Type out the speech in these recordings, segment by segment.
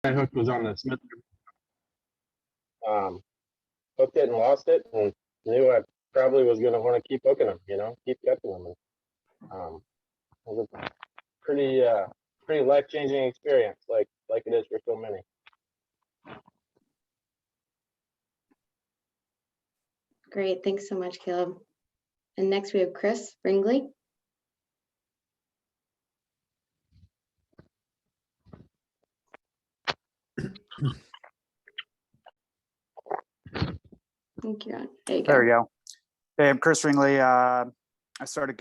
My hook was on the Smith. Hooked it and lost it, and knew I probably was going to want to keep hooking them, keep catching them. And, it was a pretty life-changing experience, like it is for so many. Great, thanks so much, Caleb. And next we have Chris Ringley. Thank you. There we go. Hey, I'm Chris Ringley. I started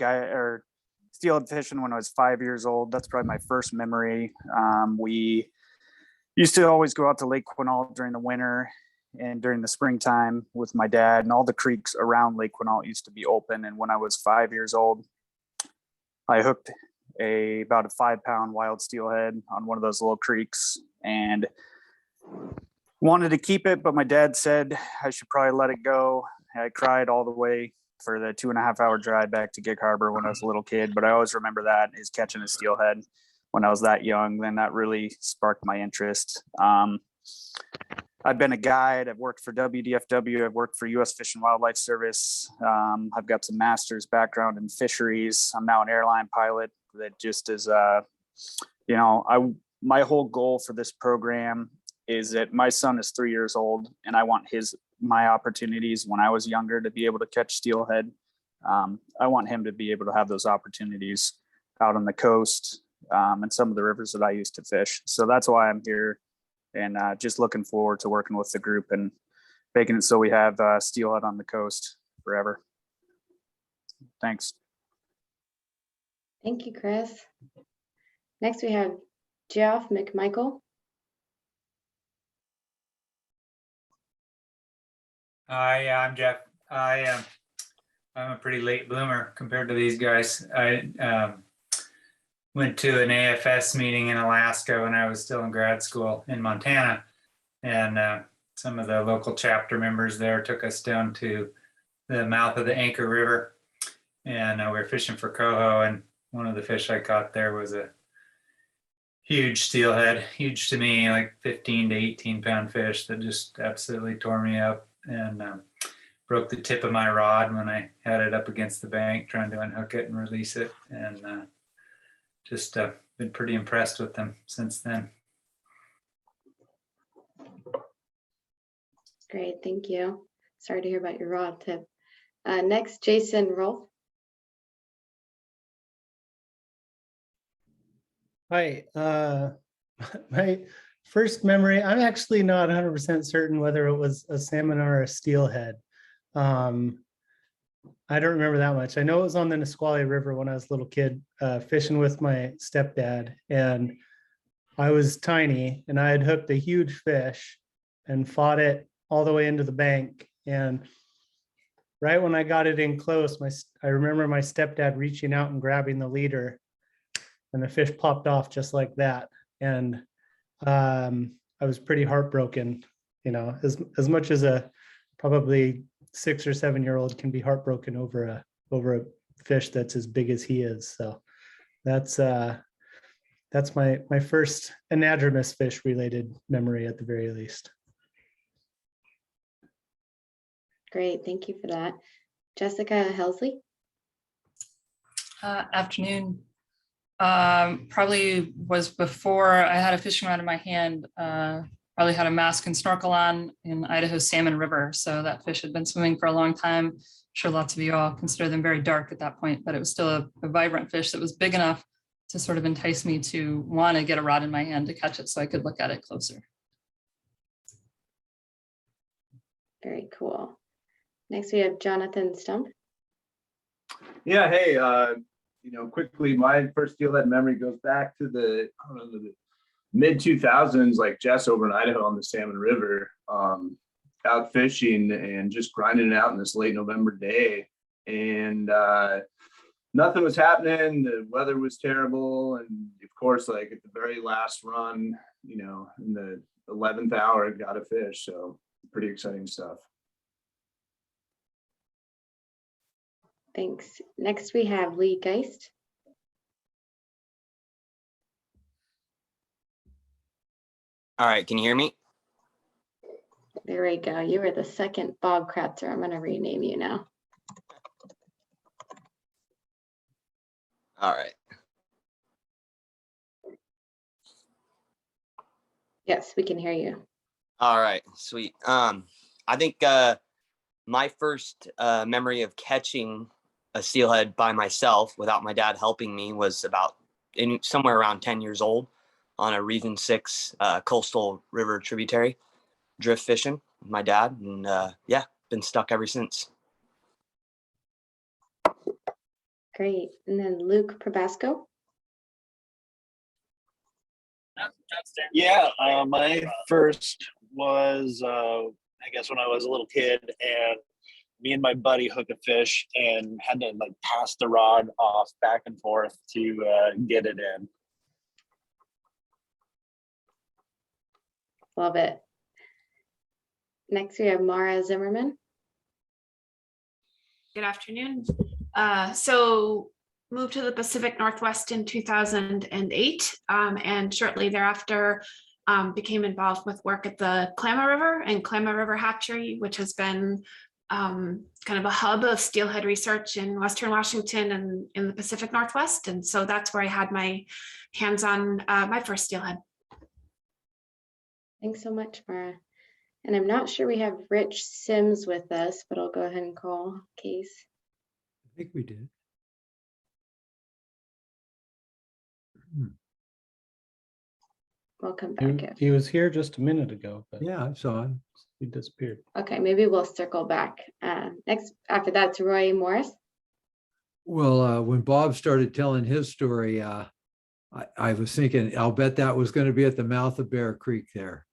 steelhead fishing when I was 5 years old. That's probably my first memory. We used to always go out to Lake Quinault during the winter and during the springtime with my dad, and all the creeks around Lake Quinault used to be open. And when I was 5 years old, I hooked about a 5-pound wild steelhead on one of those little creeks and wanted to keep it, but my dad said I should probably let it go. I cried all the way for the 2.5-hour drive back to Gig Harbor when I was a little kid, but I always remember that is catching a steelhead when I was that young. Then that really sparked my interest. I've been a guide. I've worked for WDFW. I've worked for U.S. Fish and Wildlife Service. I've got some master's background in fisheries. I'm now an airline pilot. That just is, my whole goal for this program is that my son is 3 years old, and I want my opportunities when I was younger to be able to catch steelhead. I want him to be able to have those opportunities out on the coast and some of the rivers that I used to fish. So that's why I'm here, and just looking forward to working with the group and making it so we have steelhead on the coast forever. Thanks. Thank you, Chris. Next we have Geoff Mcmichael. Hi, I'm Jeff. I'm a pretty late bloomer compared to these guys. I went to an AFS meeting in Alaska when I was still in grad school in Montana, and some of the local chapter members there took us down to the mouth of the Anchor River, and we were fishing for coho, and one of the fish I caught there was a huge steelhead, huge to me, like 15 to 18 pound fish that just absolutely tore me up and broke the tip of my rod when I had it up against the bank trying to unhook it and release it, and just been pretty impressed with them since then. Great, thank you. Sorry to hear about your rod tip. Next, Jason Rolfe. Hi, my first memory, I'm actually not 100% certain whether it was a salmon or a steelhead. I don't remember that much. I know it was on the Nisqually River when I was a little kid, fishing with my stepdad, and I was tiny, and I had hooked a huge fish and fought it all the way into the bank. And right when I got it in close, I remember my stepdad reaching out and grabbing the leader, and the fish popped off just like that. And I was pretty heartbroken, as much as a probably 6 or 7 year old can be heartbroken over a fish that's as big as he is. So that's my first anadromous fish related memory at the very least. Great, thank you for that. Jessica Helsley. Afternoon. Probably was before I had a fishing rod in my hand. Probably had a mask and snorkel on in Idaho Salmon River. So that fish had been swimming for a long time. I'm sure lots of you all consider them very dark at that point, but it was still a vibrant fish that was big enough to sort of entice me to want to get a rod in my hand to catch it so I could look at it closer. Very cool. Next we have Jonathan Stump. Yeah, hey, quickly, my first steelhead memory goes back to the mid 2000s, like Jess over in Idaho on the Salmon River, out fishing and just grinding it out in this late November day. And nothing was happening. The weather was terrible. And of course, like at the very last run, in the 11th hour, I got a fish. So pretty exciting stuff. Thanks. Next we have Lee Geist. All right, can you hear me? There we go. You were the second Bob Kratzer. I'm going to rename you now. All right. Yes, we can hear you. All right, sweet. I think my first memory of catching a steelhead by myself without my dad helping me was about somewhere around 10 years old on a Reevaluating 6 coastal river tributary, drift fishing with my dad. And yeah, been stuck ever since. Great. And then Luke Probasco. Yeah, my first was, I guess, when I was a little kid, and me and my buddy hooked a fish and had to like pass the rod off back and forth to get it in. Love it. Next, we have Mara Zimmerman. Good afternoon. So moved to the Pacific Northwest in 2008, and shortly thereafter became involved with work at the Klamath River and Klamath River Hatchery, which has been kind of a hub of steelhead research in Western Washington and in the Pacific Northwest. And so that's where I had my hands on my first steelhead. Thanks so much, Mara. And I'm not sure we have Rich Sims with us, but I'll go ahead and call Case. I think we did. Welcome back. He was here just a minute ago, but Yeah, I saw him. he disappeared. Okay, maybe we'll circle back. Next, after that's Roy Morris. Well, when Bob started telling his story, I was thinking, I'll bet that was going to be at the mouth of Bear Creek there.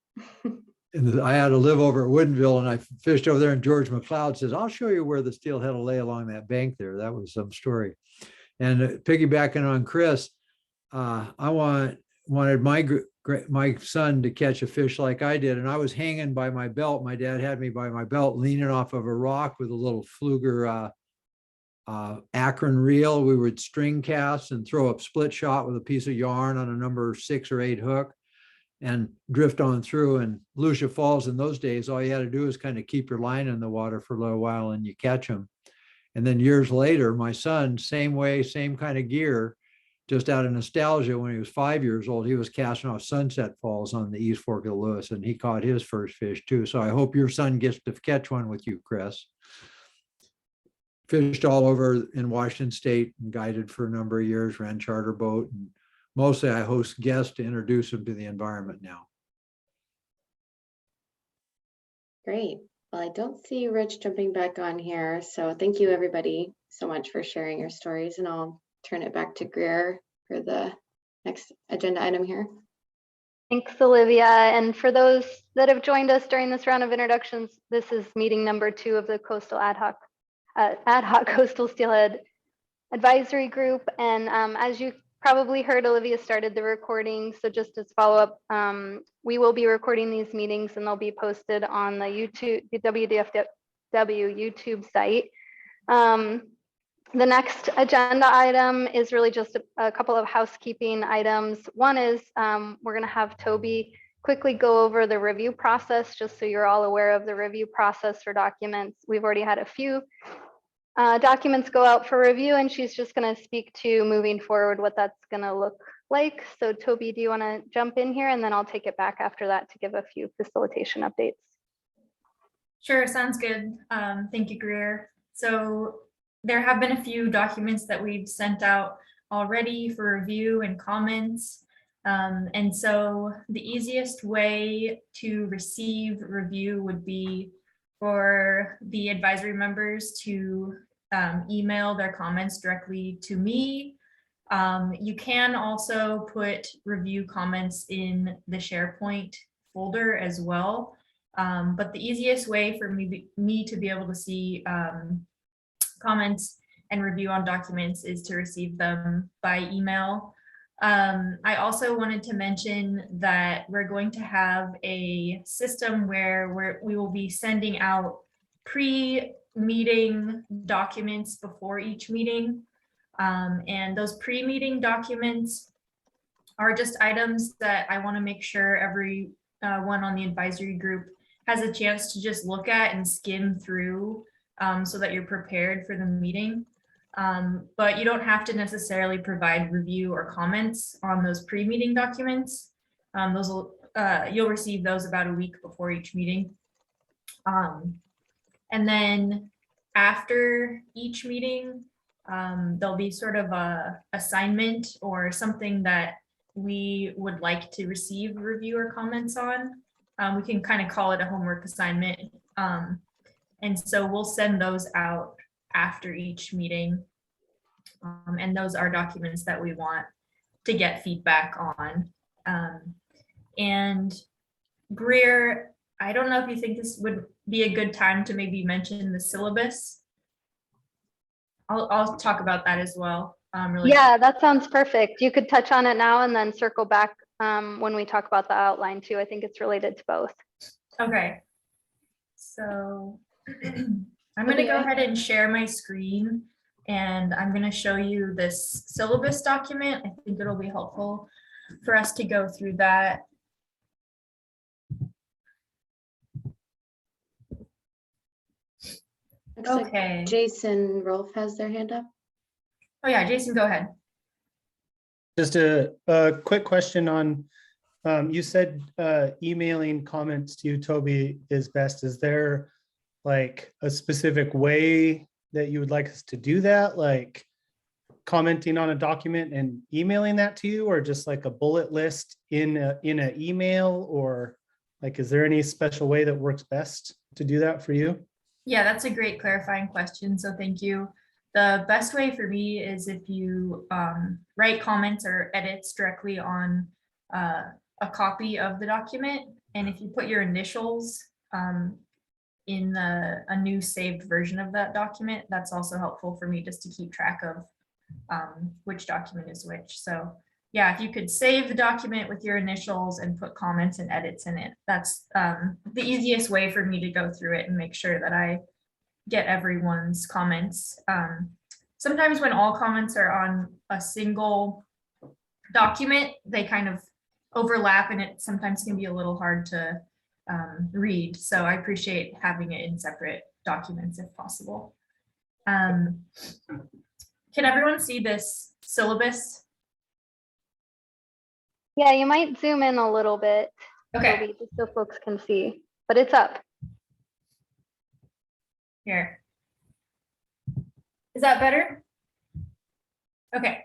And I had to live over at Woodinville, and I fished over there, and George McLeod says, I'll show you where the steelhead will lay along that bank there. That was some story. And piggybacking on Chris, I wanted my son to catch a fish like I did. And I was hanging by my belt. My dad had me by my belt, leaning off of a rock with a little Fluger Akron reel. We would string cast and throw up split shot with a piece of yarn on a number 6 or 8 hook and drift on through. And Lucia Falls in those days, all you had to do is kind of keep your line in the water for a little while and you catch them. And then years later, my son, same way, same kind of gear, just out of nostalgia, when he was 5 years old, he was casting off Sunset Falls on the East Fork of the Lewis, and he caught his first fish too. So I hope your son gets to catch one with you, Chris. Fished all over in Washington State and guided for a number of years, ran charter boat, and mostly I host guests to introduce them to the environment now. Great. Well, I don't see Rich jumping back on here. So thank you everybody so much for sharing your stories, and I'll turn it back to Greer for the next agenda item here. Thanks, Olivia. And for those that have joined us during this round of introductions, this is meeting number 2 of the Coastal Ad-Hoc Coastal Steelhead Advisory Group. And as you probably heard, Olivia started the recording. So just as follow-up, we will be recording these meetings and they'll be posted on the WDFW YouTube site. The next agenda item is really just a couple of housekeeping items. One is we're going to have Toby quickly go over the review process, just so you're all aware of the review process for documents. We've already had a few documents go out for review, and she's just going to speak to moving forward what that's going to look like. So Toby, do you want to jump in here, and then I'll take it back after that to give a few facilitation updates. Sure, sounds good. Thank you, Greer. So there have been a few documents that we've sent out already for review and comments. And so the easiest way to receive review would be for the advisory members to email their comments directly to me. You can also put review comments in the SharePoint folder as well. But the easiest way for me to be able to see comments and review on documents is to receive them by email. I also wanted to mention that we're going to have a system where we will be sending out pre-meeting documents before each meeting. And those pre-meeting documents are just items that I want to make sure one on the advisory group, has a chance to just look at and skim through so that you're prepared for the meeting. But you don't have to necessarily provide review or comments on those pre-meeting documents. You'll receive those about a week before each meeting. And then after each meeting, there'll be sort of a assignment or something that we would like to receive review or comments on. We can kind of call it a homework assignment. And so we'll send those out after each meeting. And those are documents that we want to get feedback on. And Greer, I don't know if you think this would be a good time to maybe mention the syllabus. I'll talk about that as well. Yeah, that sounds perfect. You could touch on it now and then circle back when we talk about the outline too. I think it's related to both. Okay. So I'm going to go ahead and share my screen, and I'm going to show you this syllabus document. I think it'll be helpful for us to go through that. Looks Okay. like Jason Rolfe has their hand up. Oh yeah, Jason, go ahead. Just a quick question on, you said emailing comments to you, Toby, is best. Is there like a specific way that you would like us to do that? Like commenting on a document and emailing that to you, or just like a bullet list in an email, or like, is there any special way that works best to do that for you? Yeah, that's a great clarifying question. So thank you. The best way for me is if you write comments or edits directly on a copy of the document. And if you put your initials in a new saved version of that document, that's also helpful for me just to keep track of which document is which. So yeah, if you could save the document with your initials and put comments and edits in it, that's the easiest way for me to go through it and make sure that I get everyone's comments. Sometimes when all comments are on a single document, they kind of overlap and it sometimes can be a little hard to read. So I appreciate having it in separate documents if possible. Can everyone see this syllabus? Yeah, you might zoom in a little bit, Okay. Toby, just so folks can see, but it's up. Here. Is that better? Okay.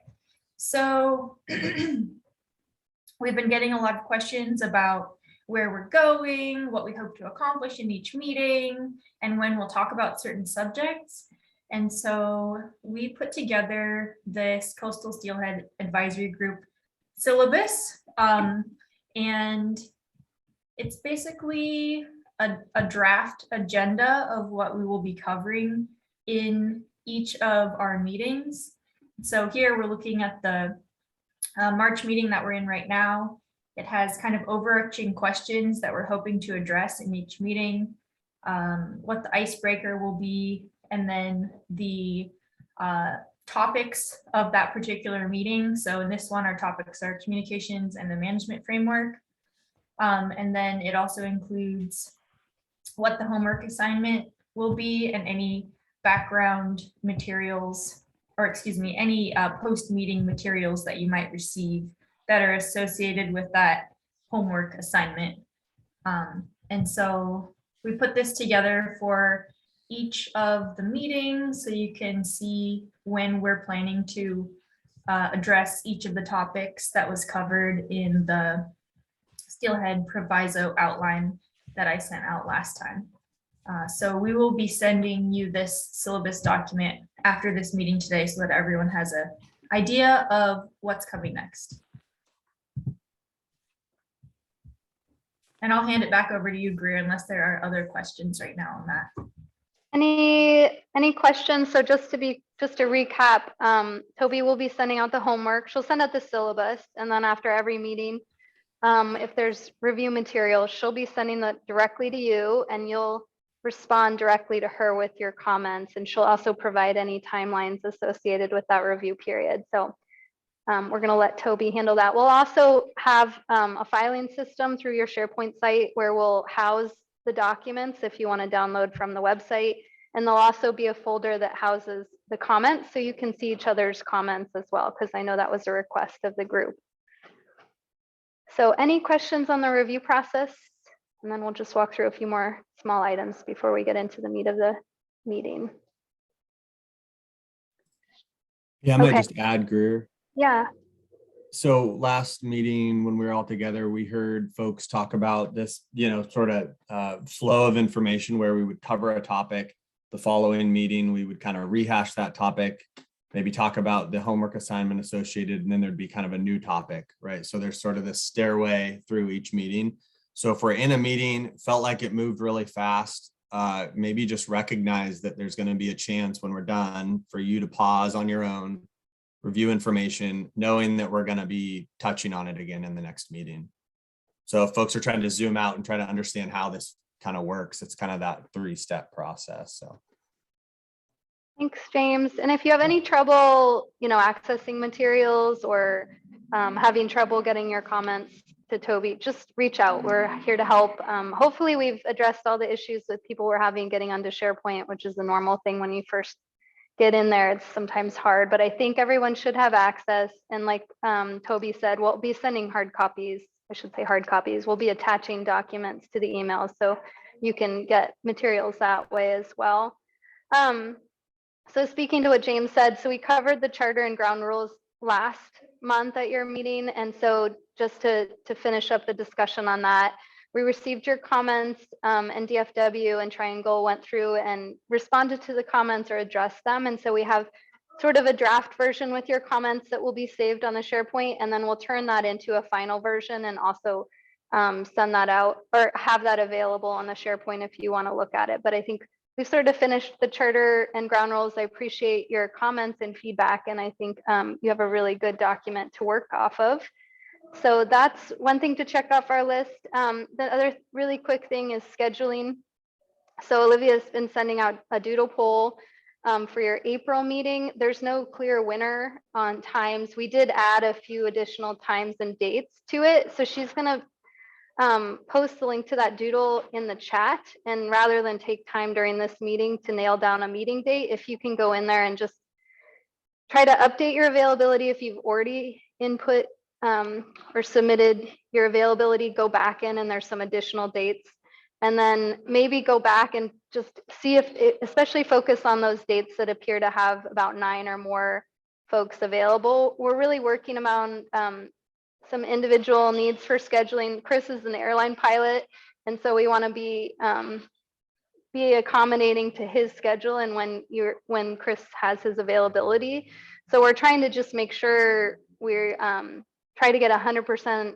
So we've been getting a lot of questions about where we're going, what we hope to accomplish in each meeting, and when we'll talk about certain subjects. And so we put together this Coastal Steelhead Advisory Group syllabus. And it's basically a draft agenda of what we will be covering in each of our meetings. So here we're looking at the March meeting that we're in right now. It has kind of overarching questions that we're hoping to address in each meeting, what the icebreaker will be, and then the topics of that particular meeting. So in this one, our topics are communications and the management framework. And then it also includes what the homework assignment will be and any background materials, or excuse me, any post-meeting materials that you might receive that are associated with that homework assignment. And so we put this together for each of the meetings so you can see when we're planning to address each of the topics that was covered in the Steelhead proviso outline that I sent out last time. So we will be sending you this syllabus document after this meeting today so that everyone has an idea of what's coming next. And I'll hand it back over to you, Greer, unless there are other questions right now on that. Any questions? So just to recap, Toby will be sending out the homework. She'll send out the syllabus, and then after every meeting, if there's review material, she'll be sending that directly to you, and you'll respond directly to her with your comments, and she'll also provide any timelines associated with that review period. So we're going to let Toby handle that. We'll also have a filing system through your SharePoint site where we'll house the documents if you want to download from the website. And there'll also be a folder that houses the comments so you can see each other's comments as well, because I know that was a request of the group. So any questions on the review process? And then we'll just walk through a few more small items before we get into the meat of the meeting. Yeah, I might Okay. just add, Greer. Yeah. So last meeting when we were all together, we heard folks talk about this, sort of flow of information where we would cover a topic. The following meeting, we would kind of rehash that topic, maybe talk about the homework assignment associated, and then there'd be kind of a new topic, right? So there's sort of this stairway through each meeting. So if we're in a meeting, felt like it moved really fast, maybe just recognize that there's going to be a chance when we're done for you to pause on your own, review information, knowing that we're going to be touching on it again in the next meeting. So if folks are trying to zoom out and try to understand how this kind of works, it's kind of that 3-step process. So Thanks, James. And if you have any trouble, accessing materials or having trouble getting your comments to Toby, just reach out. We're here to help. Hopefully we've addressed all the issues that people were having getting onto SharePoint, which is a normal thing when you first get in there. It's sometimes hard, but I think everyone should have access. And like Toby said, we'll be sending hard copies. I should say hard copies. We'll be attaching documents to the email so you can get materials that way as well. So speaking to what James said, so we covered the charter and ground rules last month at your meeting. And so just to finish up the discussion on that, we received your comments and DFW and Triangle went through and responded to the comments or addressed them. And so we have sort of a draft version with your comments that will be saved on the SharePoint, and then we'll turn that into a final version and also send that out or have that available on the SharePoint if you want to look at it. But I think we've sort of finished the charter and ground rules. I appreciate your comments and feedback, and I think you have a really good document to work off of. So that's one thing to check off our list. The other really quick thing is scheduling. So Olivia's been sending out a doodle poll for your April meeting. There's no clear winner on times. We did add a few additional times and dates to it. So she's gonna post the link to that doodle in the chat. And rather than take time during this meeting to nail down a meeting date, if you can go in there and just try to update your availability if you've already input or submitted your availability, go back in and there's some additional dates. And then maybe go back and just see if it, especially focus on those dates that appear to have about 9 or more folks available. We're really working around some individual needs for scheduling. Chris is an airline pilot, and so we want to be accommodating to his schedule and when Chris has his availability. So we're trying to just make sure we're try to get 100%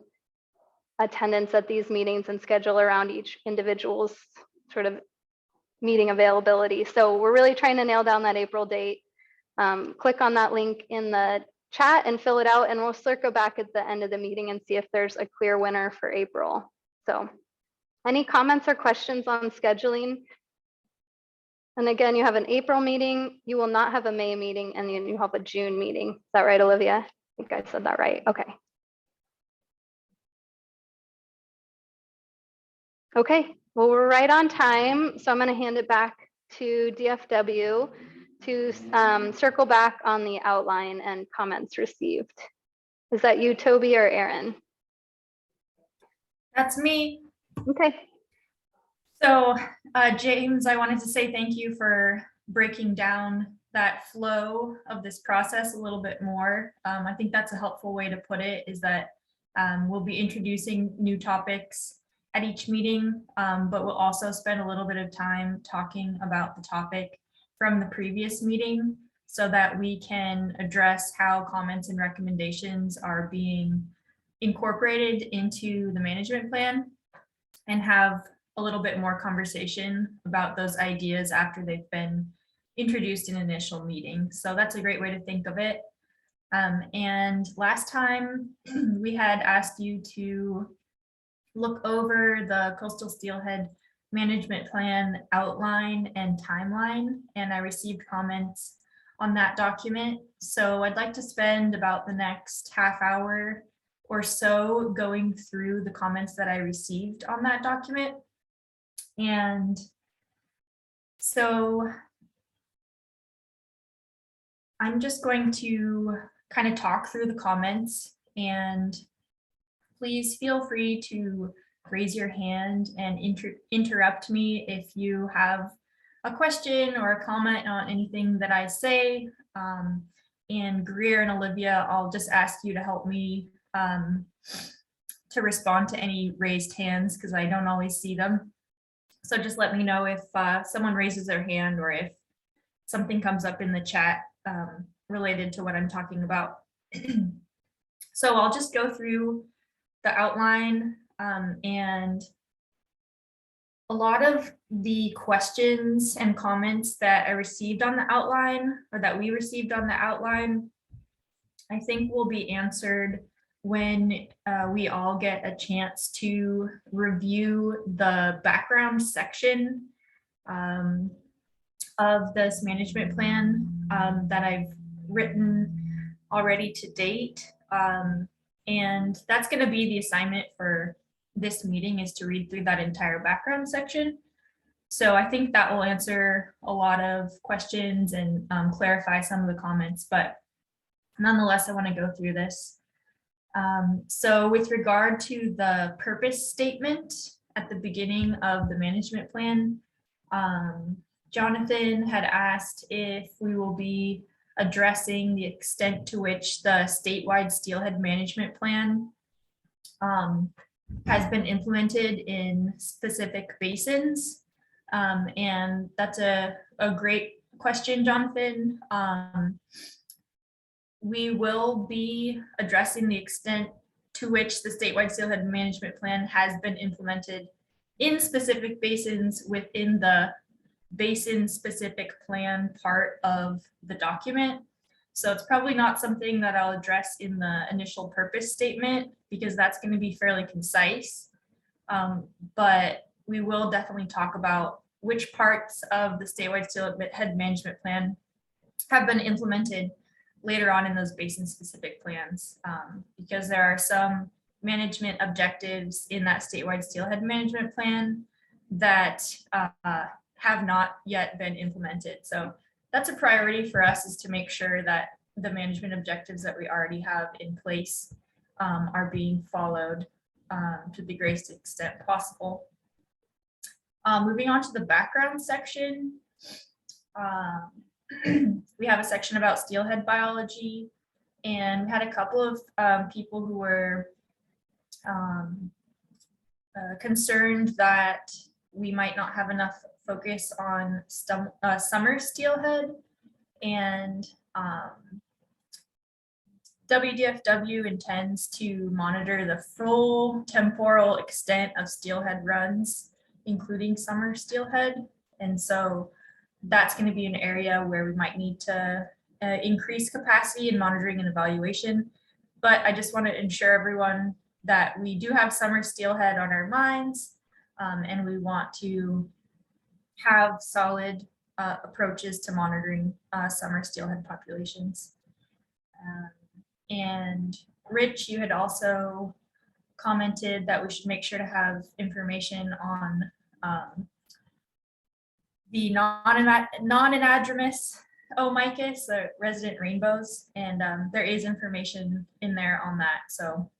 attendance at these meetings and schedule around each individual's sort of meeting availability. So we're really trying to nail down that April date. Click on that link in the chat and fill it out, and we'll circle back at the end of the meeting and see if there's a clear winner for April. So any comments or questions on scheduling? And again, you have an April meeting, you will not have a May meeting, and then you have a June meeting. Is that right, Olivia? I think I said that right. Okay. Okay, well, we're right on time. So I'm going to hand it back to DFW to circle back on the outline and comments received. Is that you, Toby, or Aaron? That's me. Okay. So James, I wanted to say thank you for breaking down that flow of this process a little bit more. I think that's a helpful way to put it, is that we'll be introducing new topics at each meeting, but we'll also spend a little bit of time talking about the topic from the previous meeting so that we can address how comments and recommendations are being incorporated into the management plan and have a little bit more conversation about those ideas after they've been introduced in initial meeting. So that's a great way to think of it. And last time we had asked you to look over the coastal steelhead management plan outline and timeline, and I received comments on that document. So I'd like to spend about the next half hour or so going through the comments that I received on that document. And so I'm just going to kind of talk through the comments, and please feel free to raise your hand and interrupt me if you have a question or a comment on anything that I say. And Greer and Olivia, I'll just ask you to help me to respond to any raised hands because I don't always see them. So just let me know if someone raises their hand or if something comes up in the chat related to what I'm talking about. So I'll just go through the outline, and a lot of the questions and comments that I received on the outline, or that we received on the outline, I think will be answered when we all get a chance to review the background section of this management plan that I've written already to date. And that's going to be the assignment for this meeting, is to read through that entire background section. So I think that will answer a lot of questions and clarify some of the comments, but nonetheless, I want to go through this. So with regard to the purpose statement at the beginning of the management plan, Jonathan had asked if we will be addressing the extent to which the statewide steelhead management plan has been implemented in specific basins. And that's a great question, Jonathan. We will be addressing the extent to which the statewide steelhead management plan has been implemented in specific basins within the basin specific plan part of the document. So it's probably not something that I'll address in the initial purpose statement because that's going to be fairly concise. But we will definitely talk about which parts of the statewide steelhead management plan have been implemented later on in those basin specific plans, because there are some management objectives in that statewide steelhead management plan that have not yet been implemented. So that's a priority for us, is to make sure that the management objectives that we already have in place are being followed to the greatest extent possible. Moving on to the background section, we have a section about steelhead biology, and we had a couple of people who were concerned that we might not have enough focus on summer steelhead, and WDFW intends to monitor the full temporal extent of steelhead runs, including summer steelhead. And so that's going to be an area where we might need to increase capacity in monitoring and evaluation. But I just want to ensure everyone that we do have summer steelhead on our minds, and we want to have solid approaches to monitoring summer steelhead populations. And Rich, you had also commented that we should make sure to have information on the non-anadromous Mcmichael, the resident rainbows, and there is information in there on that. So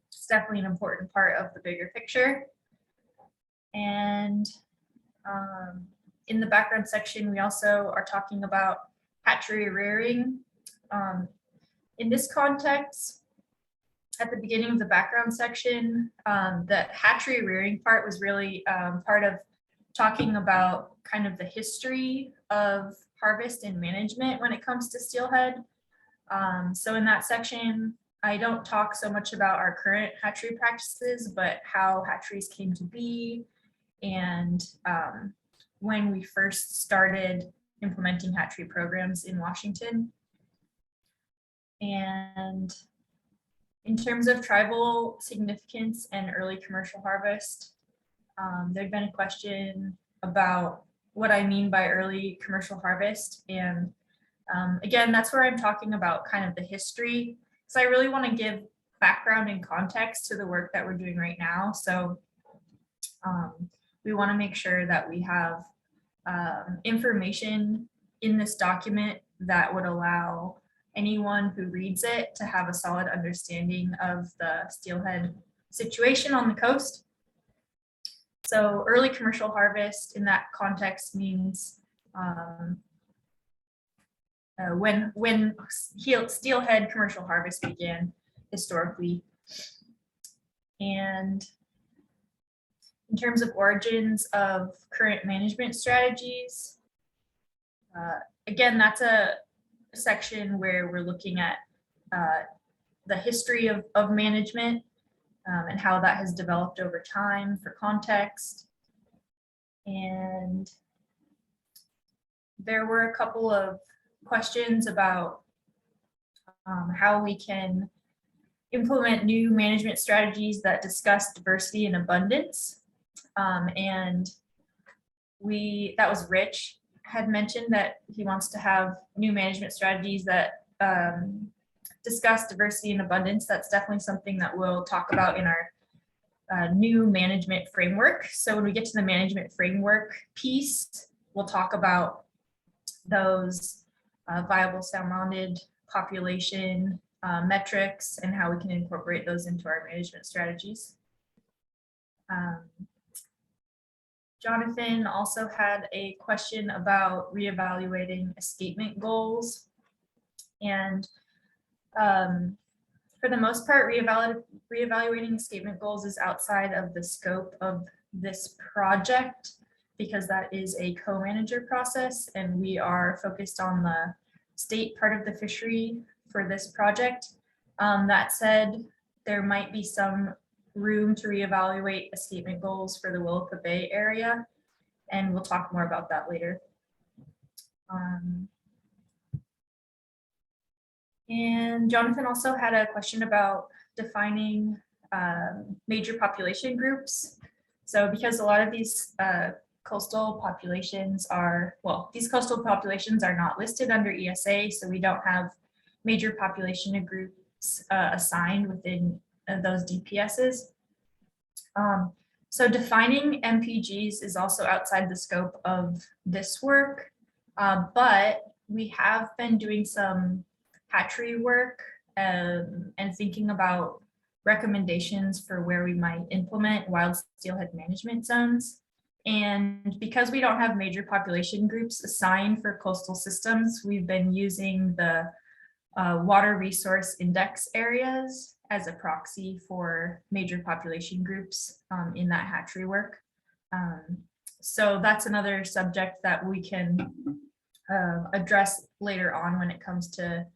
it's definitely an important part of the bigger picture. And in the background section, we also are talking about hatchery rearing. In this context, at the beginning of the background section, the hatchery rearing part was really part of talking about kind of the history of harvest and management when it comes to steelhead. So in that section, I don't talk so much about our current hatchery practices, but how hatcheries came to be, and when we first started implementing hatchery programs in Washington. And in terms of tribal significance and early commercial harvest, there'd been a question about what I mean by early commercial harvest. And Again, that's where I'm talking about kind of the history. So I really want to give background and context to the work that we're doing right now. So we want to make sure that we have information in this document that would allow anyone who reads it to have a solid understanding of the steelhead situation on the coast. So early commercial harvest in that context means when steelhead commercial harvest began historically. And in terms of origins of current management strategies, again, that's a section where we're looking at the history of management and how that has developed over time for context. And there were a couple of questions about how we can implement new management strategies that discuss diversity and abundance. And that was Rich had mentioned that he wants to have new management strategies that discuss diversity and abundance. That's definitely something that we'll talk about in our new management framework. So when we get to the management framework piece, we'll talk about those viable sound-mounted population metrics and how we can incorporate those into our management strategies. Jonathan also had a question about reevaluating escapement goals. And for the most part, reevaluating escapement goals is outside of the scope of this project because that is a co-manager process and we are focused on the state part of the fishery for this project. That said, there might be some room to reevaluate escapement goals for the Willapa Bay area, and we'll talk more about that later. And Jonathan also had a question about defining major population groups. So because a lot of these coastal populations are, well, these coastal populations are not listed under ESA, so we don't have major population groups assigned within those DPSs. So defining MPGs is also outside the scope of this work, but we have been doing some hatchery work and thinking about recommendations for where we might implement wild steelhead management zones. And because we don't have major population groups assigned for coastal systems, we've been using the water resource index areas as a proxy for major population groups in that hatchery work. So that's another subject that we can address later on when it comes to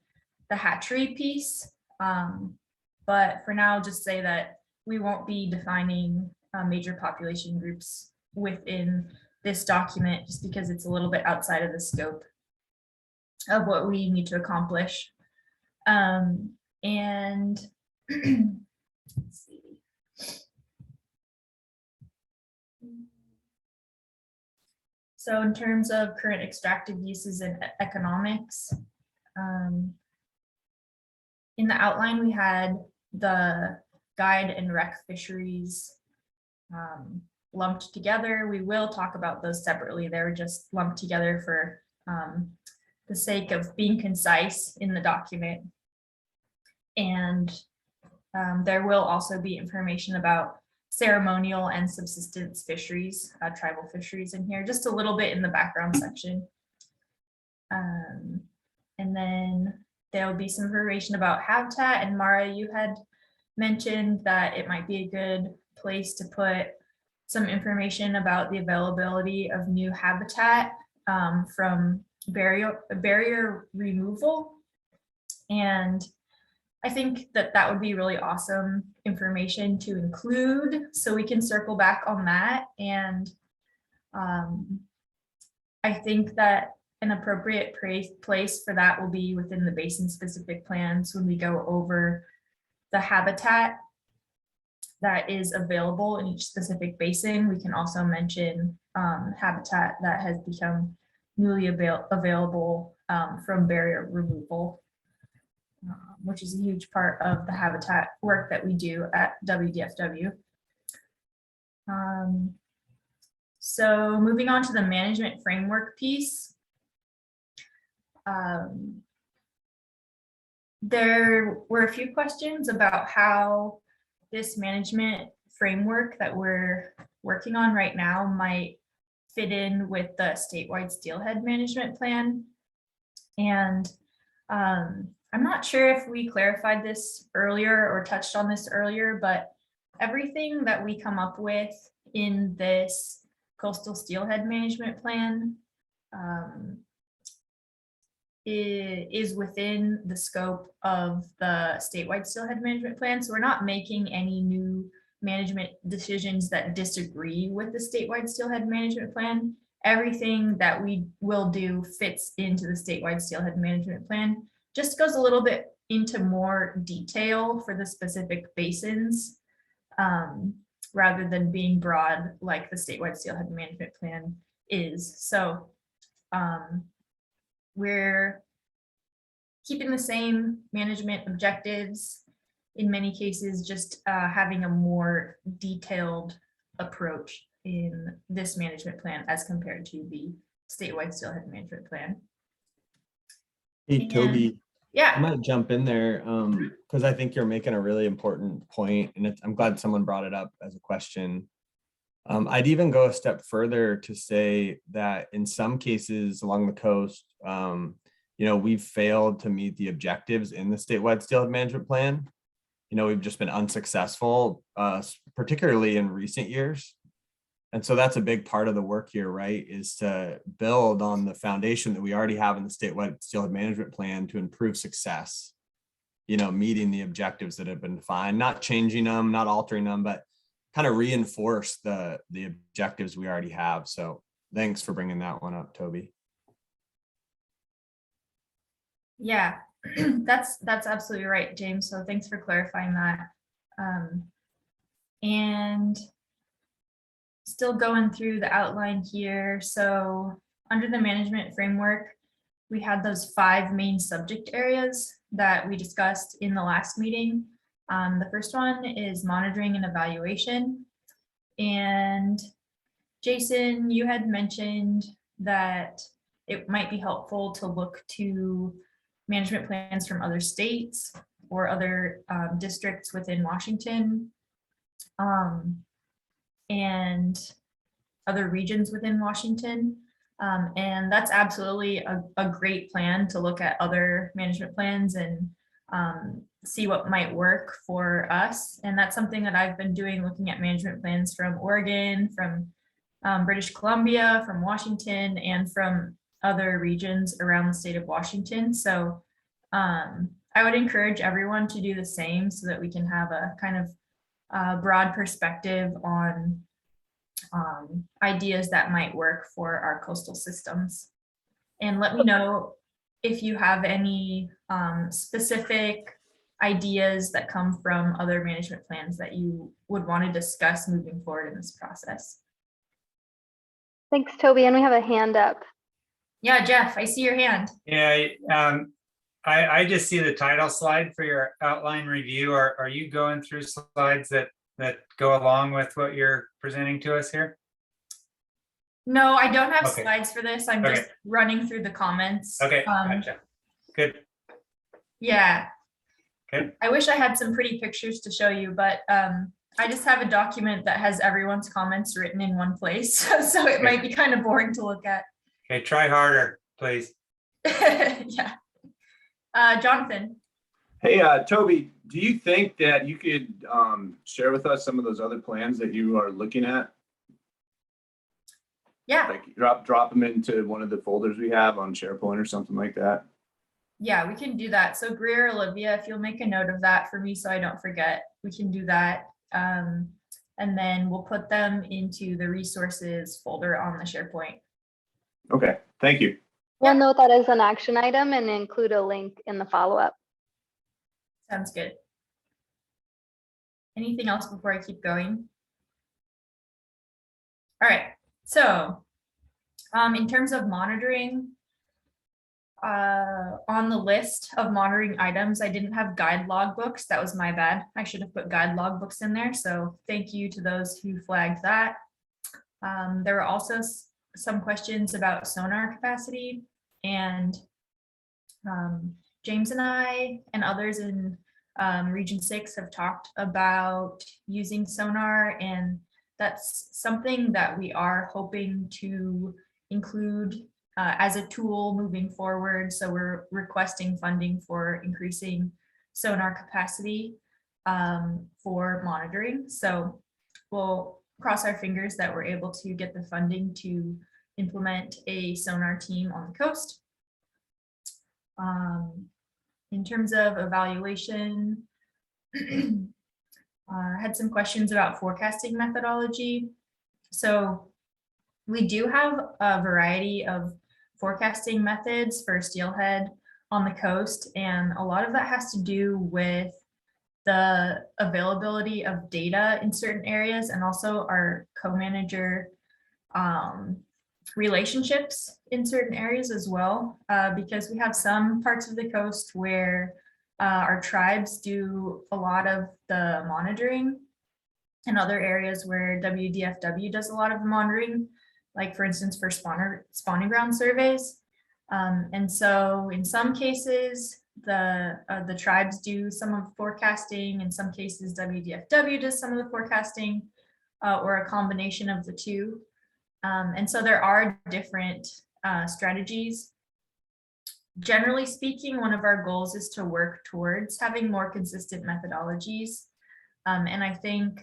the hatchery piece. But for now, just say that we won't be defining major population groups within this document just because it's a little bit outside of the scope of what we need to accomplish. And let's see. So in terms of current extractive uses and economics, in the outline we had the guide and rec fisheries lumped together. We will talk about those separately. They're just lumped together for the sake of being concise in the document. And there will also be information about ceremonial and subsistence fisheries, tribal fisheries in here, just a little bit in the background section. And then there'll be some information about habitat. And Mara, you had mentioned that it might be a good place to put some information about the availability of new habitat from barrier removal. And I think that that would be really awesome information to include, so we can circle back on that. And I think that an appropriate place for that will be within the basin specific plans when we go over the habitat that is available in each specific basin. We can also mention habitat that has become newly available from barrier removal, which is a huge part of the habitat work that we do at WDFW. So moving on to the management framework piece. There were a few questions about how this management framework that we're working on right now might fit in with the statewide steelhead management plan. And I'm not sure if we clarified this earlier or touched on this earlier, but everything that we come up with in this coastal steelhead management plan is within the scope of the statewide steelhead management plan. So we're not making any new management decisions that disagree with the statewide steelhead management plan. Everything that we will do fits into the statewide steelhead management plan. Just goes a little bit into more detail for the specific basins, rather than being broad like the statewide steelhead management plan is. So we're keeping the same management objectives, in many cases, just having a more detailed approach in this management plan as compared to the statewide steelhead management plan. Hey, Toby. Yeah. I might jump in there because I think you're making a really important point, and I'm glad someone brought it up as a question. I'd even go a step further to say that in some cases along the coast, we've failed to meet the objectives in the statewide steelhead management plan. We've just been unsuccessful, particularly in recent years. And so that's a big part of the work here, right, is to build on the foundation that we already have in the statewide steelhead management plan to improve success, meeting the objectives that have been defined, not changing them, not altering them, but kind of reinforce the objectives we already have. So thanks for bringing that one up, Toby. Yeah, that's absolutely right, James. So thanks for clarifying that. And still going through the outline here. So under the management framework, we had those 5 main subject areas that we discussed in the last meeting. The first one is monitoring and evaluation. And Jason, you had mentioned that it might be helpful to look to management plans from other states or other districts within Washington, and other regions within Washington. And that's absolutely a great plan to look at other management plans and see what might work for us. And that's something that I've been doing, looking at management plans from Oregon, from British Columbia, from Washington, and from other regions around the state of Washington. So I would encourage everyone to do the same so that we can have a kind of broad perspective on ideas that might work for our coastal systems. And let me know if you have any specific ideas that come from other management plans that you would want to discuss moving forward in this process. Thanks, Toby. And we have a hand up. Yeah, Jeff, I see your hand. Yeah, I just see the title slide for your outline review. Are you going through slides that go along with what you're presenting to us here? No, I don't have Okay. slides for this. I'm just running through the comments. Okay, gotcha. Good. Yeah. Okay. I wish I had some pretty pictures to show you, but I just have a document that has everyone's comments written in one place. So it might be kind of boring to look at. Okay, try harder, please. Yeah. Jonathan. Hey, Toby, do you think that you could share with us some of those other plans that you are looking at? Yeah. Like drop them into one of the folders we have on SharePoint or something like that. Yeah, we can do that. So Greer, Olivia, if you'll make a note of that for me so I don't forget, we can do that. And then we'll put them into the resources folder on the SharePoint. Okay, thank you. We'll note that as an action item and include a link in the follow-up. Sounds good. Anything else before I keep going? All right, so in terms of monitoring, on the list of monitoring items, I didn't have guide log books. That was my bad. I should have put guide log books in there. So thank you to those who flagged that. There were also some questions about sonar capacity, and James and I and others in Region 6 have talked about using sonar, and that's something that we are hoping to include as a tool moving forward. So we're requesting funding for increasing sonar capacity for monitoring. So we'll cross our fingers that we're able to get the funding to implement a sonar team on the coast. In terms of evaluation, had some questions about forecasting methodology. So we do have a variety of forecasting methods for steelhead on the coast, and a lot of that has to do with the availability of data in certain areas, and also our co-manager relationships in certain areas as well, because we have some parts of the coast where our tribes do a lot of the monitoring, and other areas where WDFW does a lot of the monitoring, like for instance for spawning ground surveys. And so in some cases, the tribes do some of the forecasting. In some cases, WDFW does some of the forecasting, or a combination of the two. And so there are different strategies. Generally speaking, one of our goals is to work towards having more consistent methodologies. And I think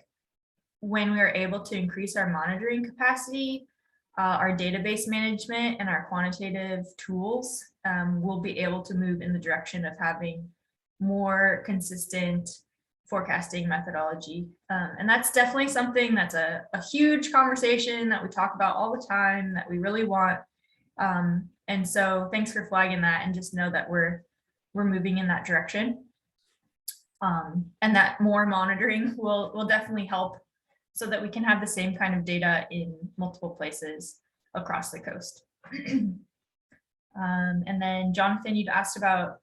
when we are able to increase our monitoring capacity, our database management and our quantitative tools will be able to move in the direction of having more consistent forecasting methodology. And that's definitely something that's a huge conversation that we talk about all the time, that we really want. And so thanks for flagging that, and just know that we're moving in that direction. And that more monitoring will definitely help, so that we can have the same kind of data in multiple places across the coast. And then Jonathan, you'd asked about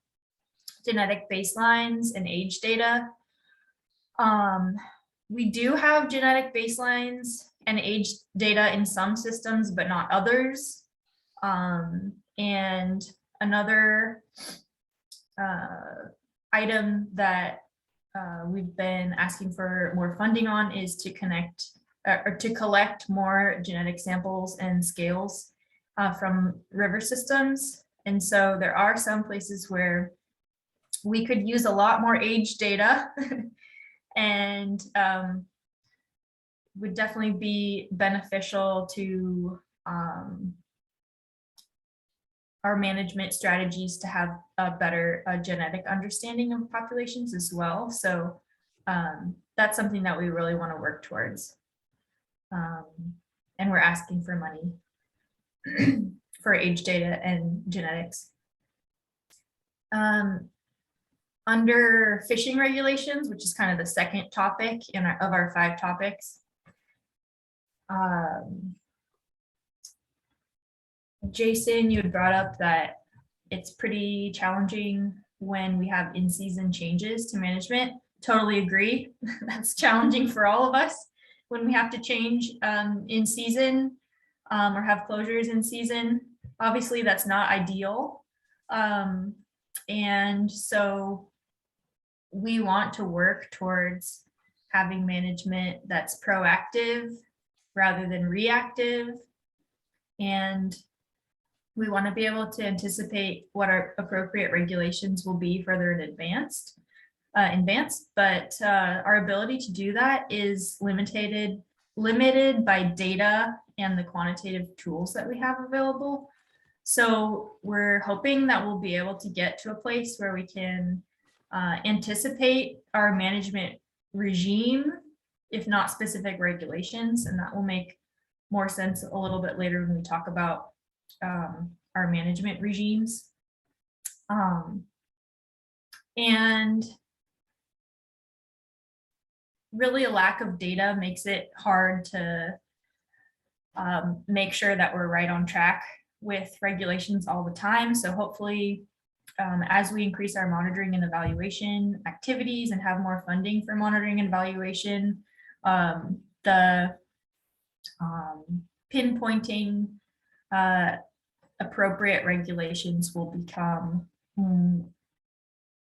genetic baselines and age data. We do have genetic baselines and age data in some systems, but not others. And another item that we've been asking for more funding on is to collect more genetic samples and scales from river systems. And so there are some places where we could use a lot more age data and would definitely be beneficial to our management strategies to have a better genetic understanding of populations as well. So that's something that we really want to work towards. And we're asking for money for age data and genetics. Under fishing regulations, which is kind of the second topic of our 5 topics, Jason, you had brought up that it's pretty challenging when we have in-season changes to management. Totally agree. That's challenging for all of us when we have to change in season or have closures in season. Obviously, that's not ideal. And so we want to work towards having management that's proactive rather than reactive. And we want to be able to anticipate what our appropriate regulations will be further in advance, but our ability to do that is limited by data and the quantitative tools that we have available. So we're hoping that we'll be able to get to a place where we can anticipate our management regime, if not specific regulations, and that will make more sense a little bit later when we talk about our management regimes. And really a lack of data makes it hard to make sure that we're right on track with regulations all the time. So hopefully, as we increase our monitoring and evaluation activities and have more funding for monitoring and evaluation, the pinpointing appropriate regulations will become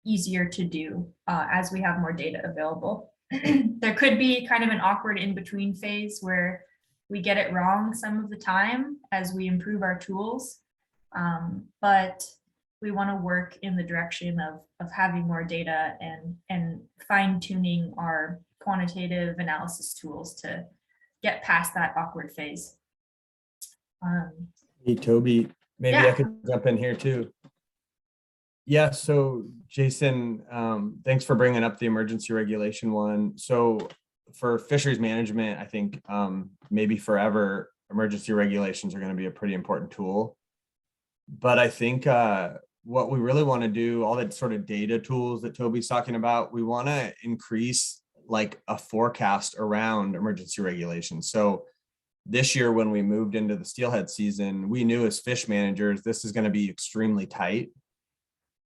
easier to do as we have more data available. There could be kind of an awkward in-between phase where we get it wrong some of the time as we improve our tools, but we want to work in the direction of having more data and fine-tuning our quantitative analysis tools to get past that awkward phase. Hey, Toby, maybe I Yeah. could jump in here too. Yeah, so Jason, thanks for bringing up the emergency regulation one. So for fisheries management, I think maybe forever, emergency regulations are going to be a pretty important tool. But I think what we really want to do, all that sort of data tools that Toby's talking about, we want to increase like a forecast around emergency regulations. So this year, when we moved into the steelhead season, we knew as fish managers, this is going to be extremely tight.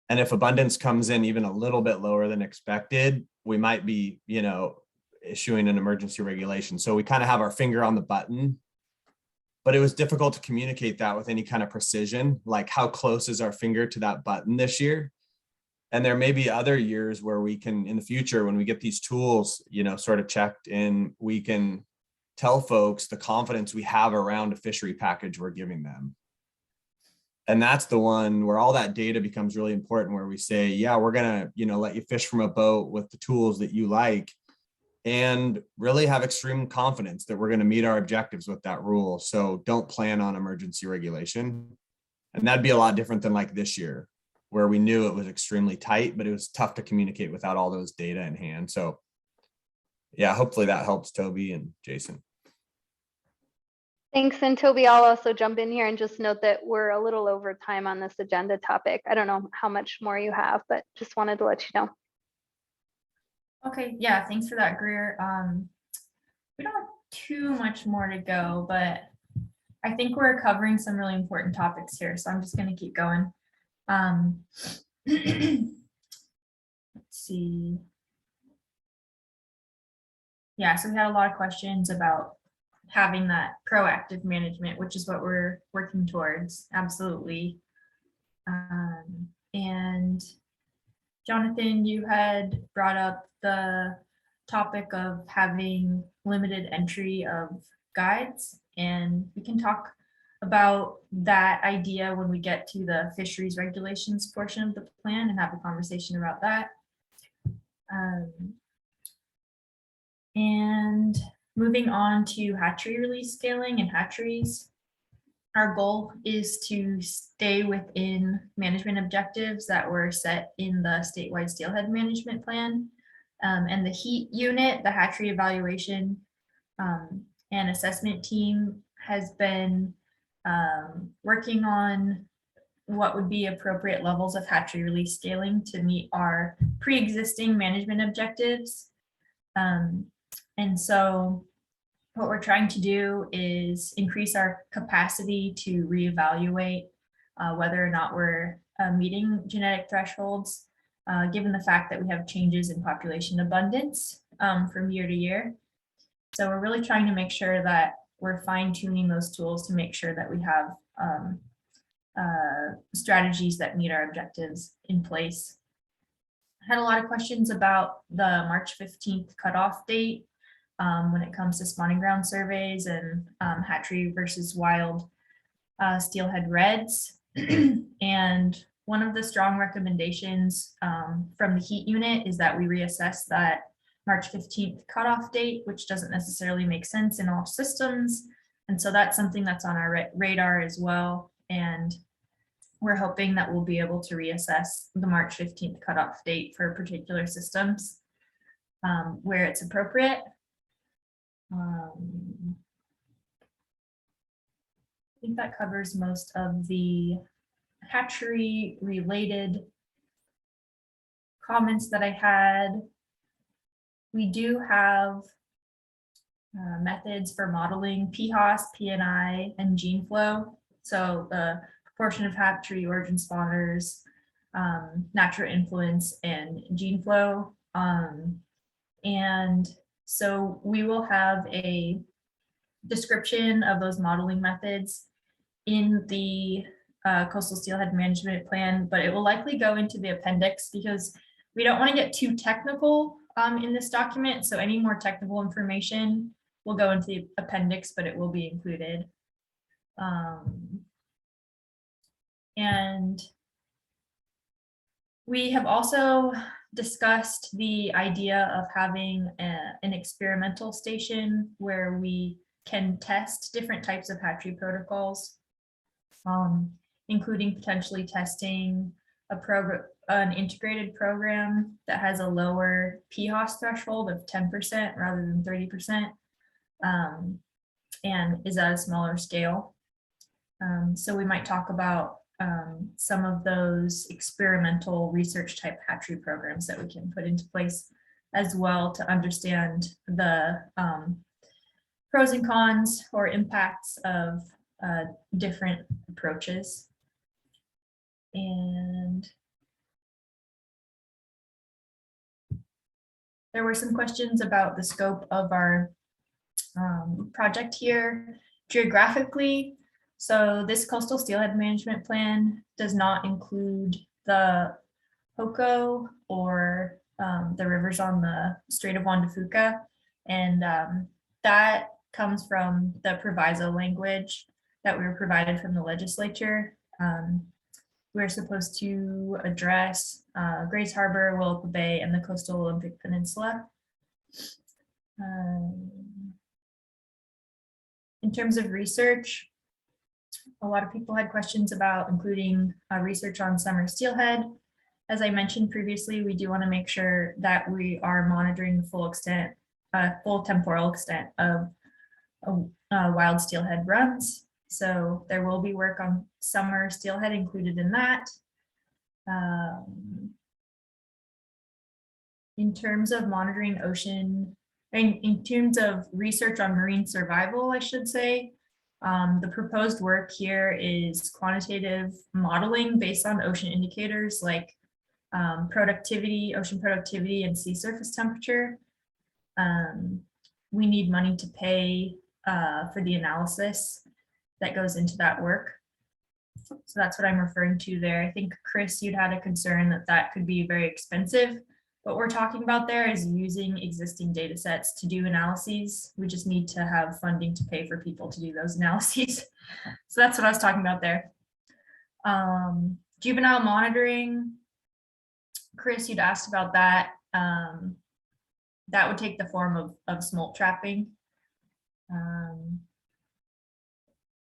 And if abundance comes in even a little bit lower than expected, we might be, issuing an emergency regulation. So we kind of have our finger on the button, but it was difficult to communicate that with any kind of precision, like how close is our finger to that button this year? And there may be other years where we can, in the future, when we get these tools, sort of checked in, we can tell folks the confidence we have around a fishery package we're giving them. And that's the one where all that data becomes really important, where we say, yeah, we're going to, let you fish from a boat with the tools that you like, and really have extreme confidence that we're going to meet our objectives with that rule. So don't plan on emergency regulation. And that'd be a lot different than like this year, where we knew it was extremely tight, but it was tough to communicate without all those data in hand. So yeah, hopefully that helps Toby and Jason. Thanks. And Toby, I'll also jump in here and just note that we're a little over time on this agenda topic. I don't know how much more you have, but just wanted to let you know. Okay, yeah, thanks for that, Greer. We don't have too much more to go, but I think we're covering some really important topics here, so I'm just going to keep going. Let's see. Yeah, so we had a lot of questions about having that proactive management, which is what we're working towards. Absolutely. And Jonathan, you had brought up the topic of having limited entry of guides, and we can talk about that idea when we get to the fisheries regulations portion of the plan and have a conversation about that. And moving on to hatchery release scaling and hatcheries, our goal is to stay within management objectives that were set in the statewide steelhead management plan. And the heat unit, the hatchery evaluation and assessment team has been working on what would be appropriate levels of hatchery release scaling to meet our pre-existing management objectives. And so what we're trying to do is increase our capacity to reevaluate whether or not we're meeting genetic thresholds, given the fact that we have changes in population abundance from year to year. So we're really trying to make sure that we're fine-tuning those tools to make sure that we have strategies that meet our objectives in place. I had a lot of questions about the March 15th cutoff date when it comes to spawning ground surveys and hatchery versus wild steelhead reds. And one of the strong recommendations from the heat unit is that we reassess that March 15th cutoff date, which doesn't necessarily make sense in all systems. And so that's something that's on our radar as well. And we're hoping that we'll be able to reassess the March 15th cutoff date for particular systems where it's appropriate. I think that covers most of the hatchery related comments that I had. We do have methods for modeling PHOS, PNI, and gene flow. So the proportion of hatchery origin spawners, natural influence, and gene flow. And so we will have a description of those modeling methods in the coastal steelhead management plan, but it will likely go into the appendix because we don't want to get too technical in this document. So any more technical information will go into the appendix, but it will be included. And we have also discussed the idea of having an experimental station where we can test different types of hatchery protocols, including potentially testing an integrated program that has a lower PHOS threshold of 10% rather than 30%, and is at a smaller scale. So we might talk about some of those experimental research type hatchery programs that we can put into place as well to understand the pros and cons or impacts of different approaches. And there were some questions about the scope of our project here geographically. So this coastal steelhead management plan does not include the Hoko or the rivers on the Strait of Juan de Fuca. And that comes from the proviso language that we were provided from the legislature. We're supposed to address Grace Harbor, Willapa Bay, and the coastal Olympic Peninsula. In terms of research, a lot of people had questions about including research on summer steelhead. As I mentioned previously, we do want to make sure that we are monitoring the full temporal extent of wild steelhead runs. So there will be work on summer steelhead included in that. In terms of monitoring ocean, in terms of research on marine survival, I should say, the proposed work here is quantitative modeling based on ocean indicators like productivity, ocean productivity, and sea surface temperature. We need money to pay for the analysis that goes into that work. So that's what I'm referring to there. I think, Chris, you'd had a concern that that could be very expensive. What we're talking about there is using existing data sets to do analyses. We just need to have funding to pay for people to do those analyses. So that's what I was talking about there. Juvenile monitoring, Chris, you'd asked about that. That would take the form of smolt trapping.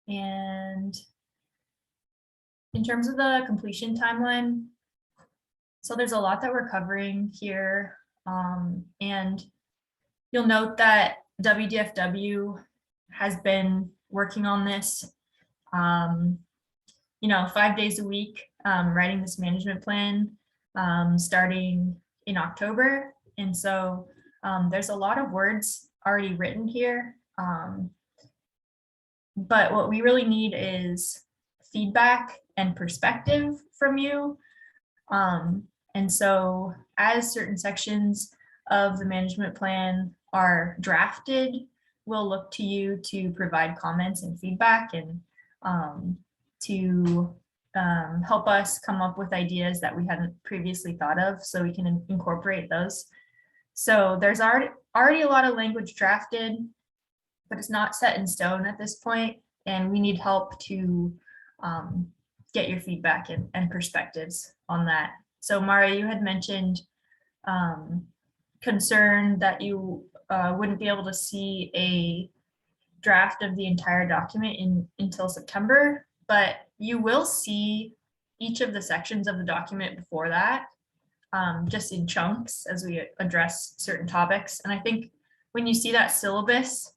And in terms of the completion timeline, so there's a lot that we're covering here. And you'll note that WDFW has been working on this, 5 days a week, writing this management plan, starting in October. And so there's a lot of words already written here. But what we really need is feedback and perspective from you. And so as certain sections of the management plan are drafted, we'll look to you to provide comments and feedback and to help us come up with ideas that we hadn't previously thought of so we can incorporate those. So there's already a lot of language drafted, but it's not set in stone at this point, and we need help to get your feedback and perspectives on that. So Mara, you had mentioned concern that you wouldn't be able to see a draft of the entire document until September, but you will see each of the sections of the document before that, just in chunks as we address certain topics. And I think when you see that syllabus,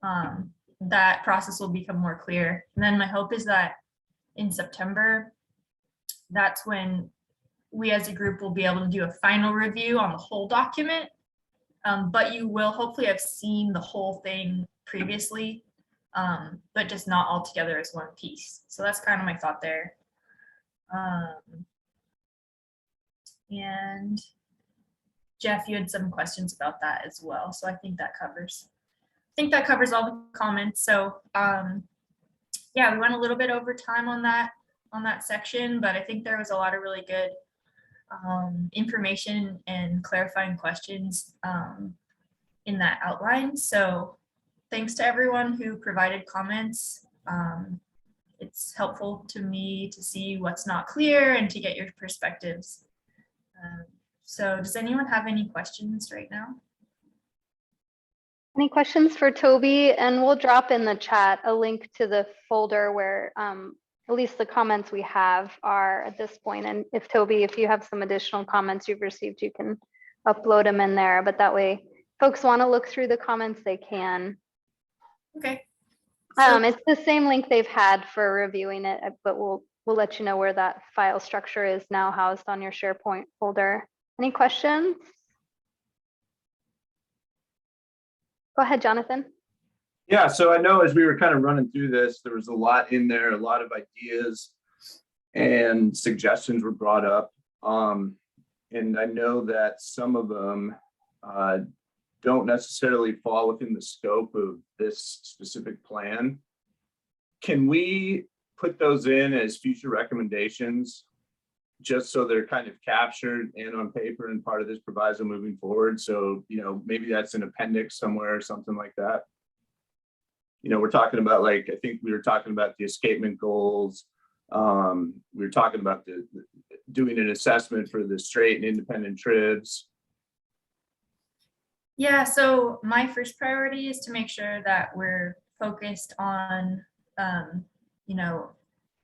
that process will become more clear. And then my hope is that in September, that's when we as a group will be able to do a final review on the whole document. But you will hopefully have seen the whole thing previously. but just not all together as one piece. So that's kind of my thought there. And Jeff, you had some questions about that as well. So I think that covers all the comments. So yeah, we went a little bit over time on that section, but I think there was a lot of really good information and clarifying questions in that outline. So thanks to everyone who provided comments. It's helpful to me to see what's not clear and to get your perspectives. So does anyone have any questions right now? Any questions for Toby? And we'll drop in the chat a link to the folder where at least the comments we have are at this point. And if Toby, if you have some additional comments you've received, you can upload them in there. But that way, folks want to look through the comments, they can. Okay. It's the same link they've had for reviewing it, but we'll let you know where that file structure is now housed on your SharePoint folder. Any questions? Go ahead, Jonathan. Yeah, so I know as we were kind of running through this, there was a lot in there, a lot of ideas and suggestions were brought up. And I know that some of them don't necessarily fall within the scope of this specific plan. Can we put those in as future recommendations, just so they're kind of captured and on paper and part of this proviso moving forward? So, you know, maybe that's an appendix somewhere or something like that. You know, we're talking about, like, I think we were talking about the escapement goals. We were talking about doing an assessment for the straight and independent tribs. Yeah, so my first priority is to make sure that we're focused on, you know,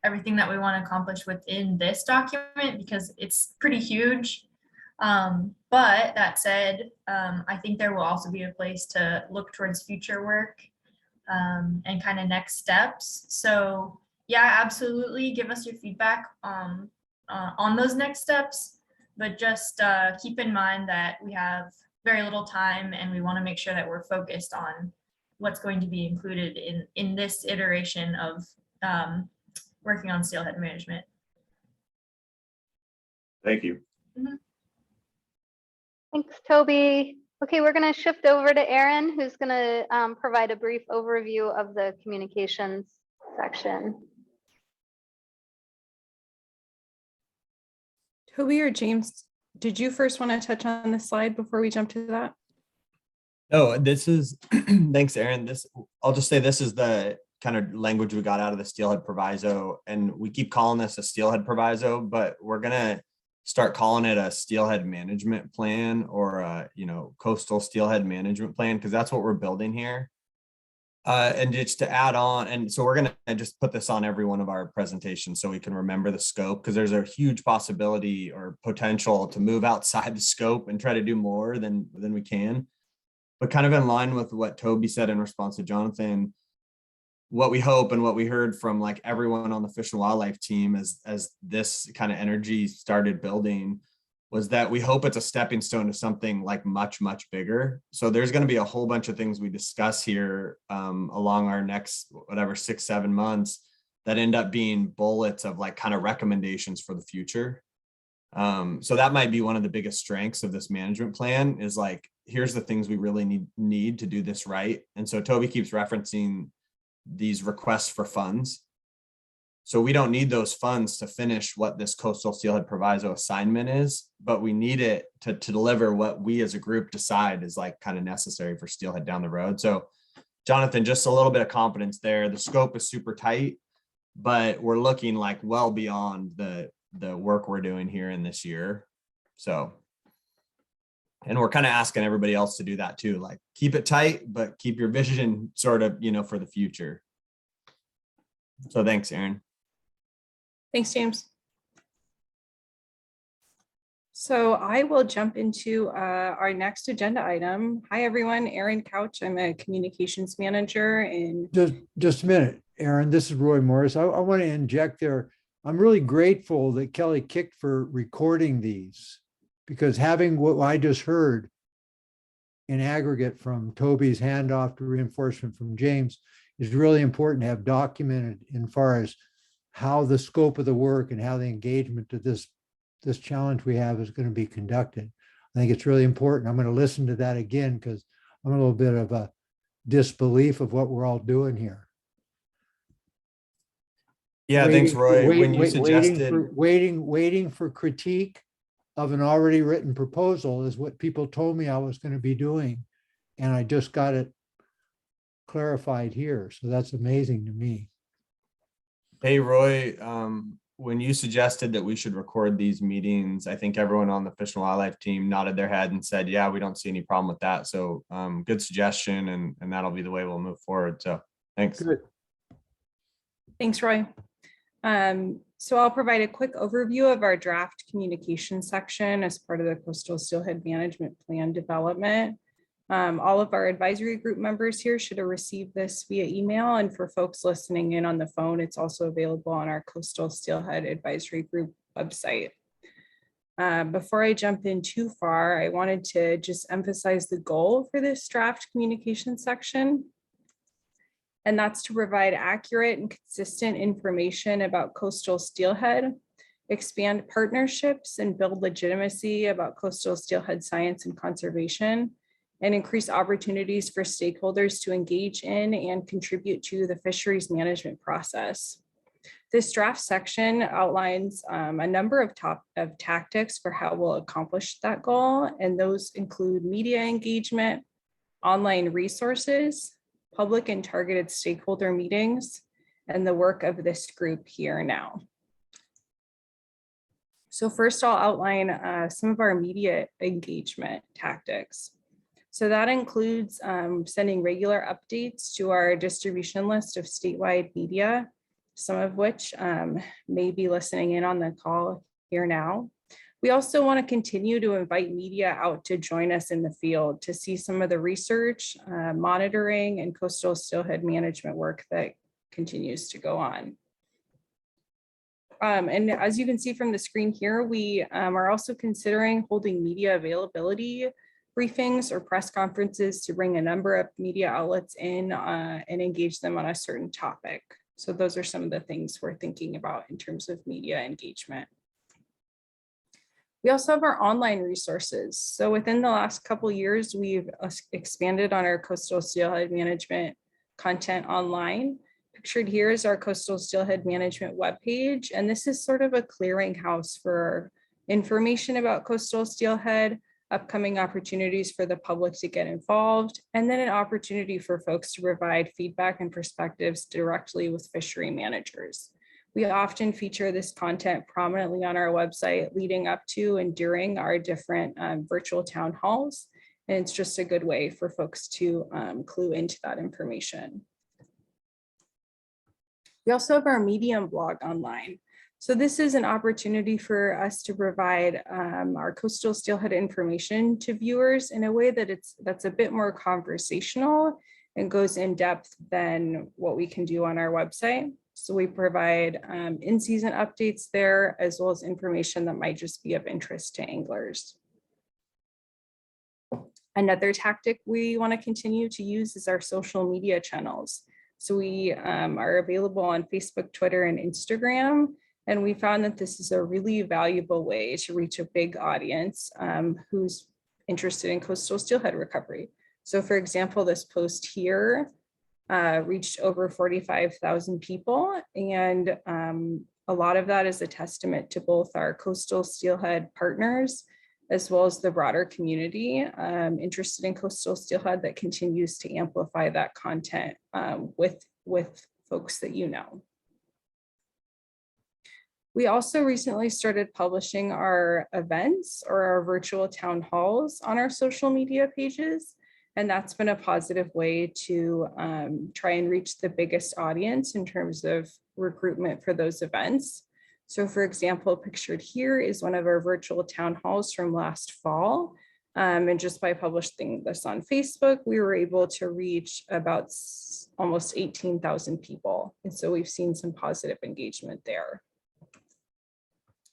everything that we want to accomplish within this document, because it's pretty huge. But that said, I think there will also be a place to look towards future work and kind of next steps. So yeah, absolutely give us your feedback on those next steps, but just keep in mind that we have very little time and we want to make sure that we're focused on what's going to be included in this iteration of working on steelhead management. Thank you. Mm-hmm. Thanks, Toby. Okay, we're going to shift over to Erin, who's going to provide a brief overview of the communications section. Toby or James, did you first want to touch on this slide before we jump to that? Oh, this is, thanks, Aaron. I'll just say this is the kind of language we got out of the Steelhead Proviso, and we keep calling this a Steelhead Proviso, but we're going to start calling it a Steelhead Management Plan, or a, you know, Coastal Steelhead Management Plan, because that's what we're building here. And just to add on, and so we're going to just put this on every one of our presentations so we can remember the scope, because there's a huge possibility or potential to move outside the scope and try to do more than we can. But kind of in line with what Toby said in response to Jonathan, what we hope and what we heard from like everyone on the Fish and Wildlife team as this kind of energy started building was that we hope it's a stepping stone to something like much, much bigger. So there's going to be a whole bunch of things we discuss here along our next, whatever, 6-7 months that end up being bullets of like kind of recommendations for the future. So that might be one of the biggest strengths of this management plan is like, here's the things we really need to do this right. And so Toby keeps referencing these requests for funds. So we don't need those funds to finish what this Coastal Steelhead Proviso assignment is, but we need it to deliver what we as a group decide is like kind of necessary for steelhead down the road. So Jonathan, just a little bit of confidence there. The scope is super tight, but we're looking like well beyond the work we're doing here in this year. So, and we're kind of asking everybody else to do that too, like keep it tight, but keep your vision sort of, you know, for the future. So thanks, Aaron. Thanks, James. So I will jump into our next agenda item. Hi, everyone. Erin Couch. I'm a communications manager. And just a minute, Aaron. This is Roy Morris. I want to inject there. I'm really grateful that Kelly kicked for recording these, because having what I just heard in aggregate from Toby's handoff to reinforcement from James is really important to have documented in far as how the scope of the work and how the engagement to this challenge we have is going to be conducted. I think it's really important. I'm going to listen to that again because I'm a little bit of a disbelief of what we're all doing here. Yeah, thanks, Roy. When you suggested waiting for critique of an already written proposal is what people told me I was going to be doing. And I just got it clarified here. So that's amazing to me. Hey, Roy, when you suggested that we should record these meetings, I think everyone on the Fish and Wildlife team nodded their head and said, yeah, we don't see any problem with that. So good suggestion, and that'll be the way we'll move forward. So thanks. Good. Thanks, Roy. So I'll provide a quick overview of our draft communication section as part of the Coastal Steelhead Management Plan development. All of our advisory group members here should have received this via email, and for folks listening in on the phone, it's also available on our Coastal Steelhead Advisory Group website. Before I jump in too far, I wanted to just emphasize the goal for this draft communication section. And that's to provide accurate and consistent information about coastal steelhead, expand partnerships and build legitimacy about coastal steelhead science and conservation, and increase opportunities for stakeholders to engage in and contribute to the fisheries management process. This draft section outlines a number of tactics for how we'll accomplish that goal, and those include media engagement, online resources, public and targeted stakeholder meetings, and the work of this group here now. So first I'll outline some of our media engagement tactics. So that includes sending regular updates to our distribution list of statewide media, some of which may be listening in on the call here now. We also want to continue to invite media out to join us in the field to see some of the research, monitoring, and coastal steelhead management work that continues to go on. And as you can see from the screen here, we are also considering holding media availability briefings or press conferences to bring a number of media outlets in and engage them on a certain topic. So those are some of the things we're thinking about in terms of media engagement. We also have our online resources. So within the last couple of years, we've expanded on our coastal steelhead management content online. Pictured here is our coastal steelhead management webpage, and this is sort of a clearinghouse for information about coastal steelhead, upcoming opportunities for the public to get involved, and then an opportunity for folks to provide feedback and perspectives directly with fishery managers. We often feature this content prominently on our website leading up to and during our different virtual town halls. And it's just a good way for folks to clue into that information. We also have our Medium blog online. So this is an opportunity for us to provide our coastal steelhead information to viewers in a way that's a bit more conversational and goes in depth than what we can do on our website. So we provide in-season updates there, as well as information that might just be of interest to anglers. Another tactic we want to continue to use is our social media channels. So we are available on Facebook, Twitter, and Instagram. And we found that this is a really valuable way to reach a big audience who's interested in coastal steelhead recovery. So for example, this post here reached over 45,000 people. And a lot of that is a testament to both our coastal steelhead partners, as well as the broader community interested in coastal steelhead that continues to amplify that content with folks that you know. We also recently started publishing our events or our virtual town halls on our social media pages. And that's been a positive way to try and reach the biggest audience in terms of recruitment for those events. So for example, pictured here is one of our virtual town halls from last fall. And just by publishing this on Facebook, we were able to reach about almost 18,000 people. And so we've seen some positive engagement there.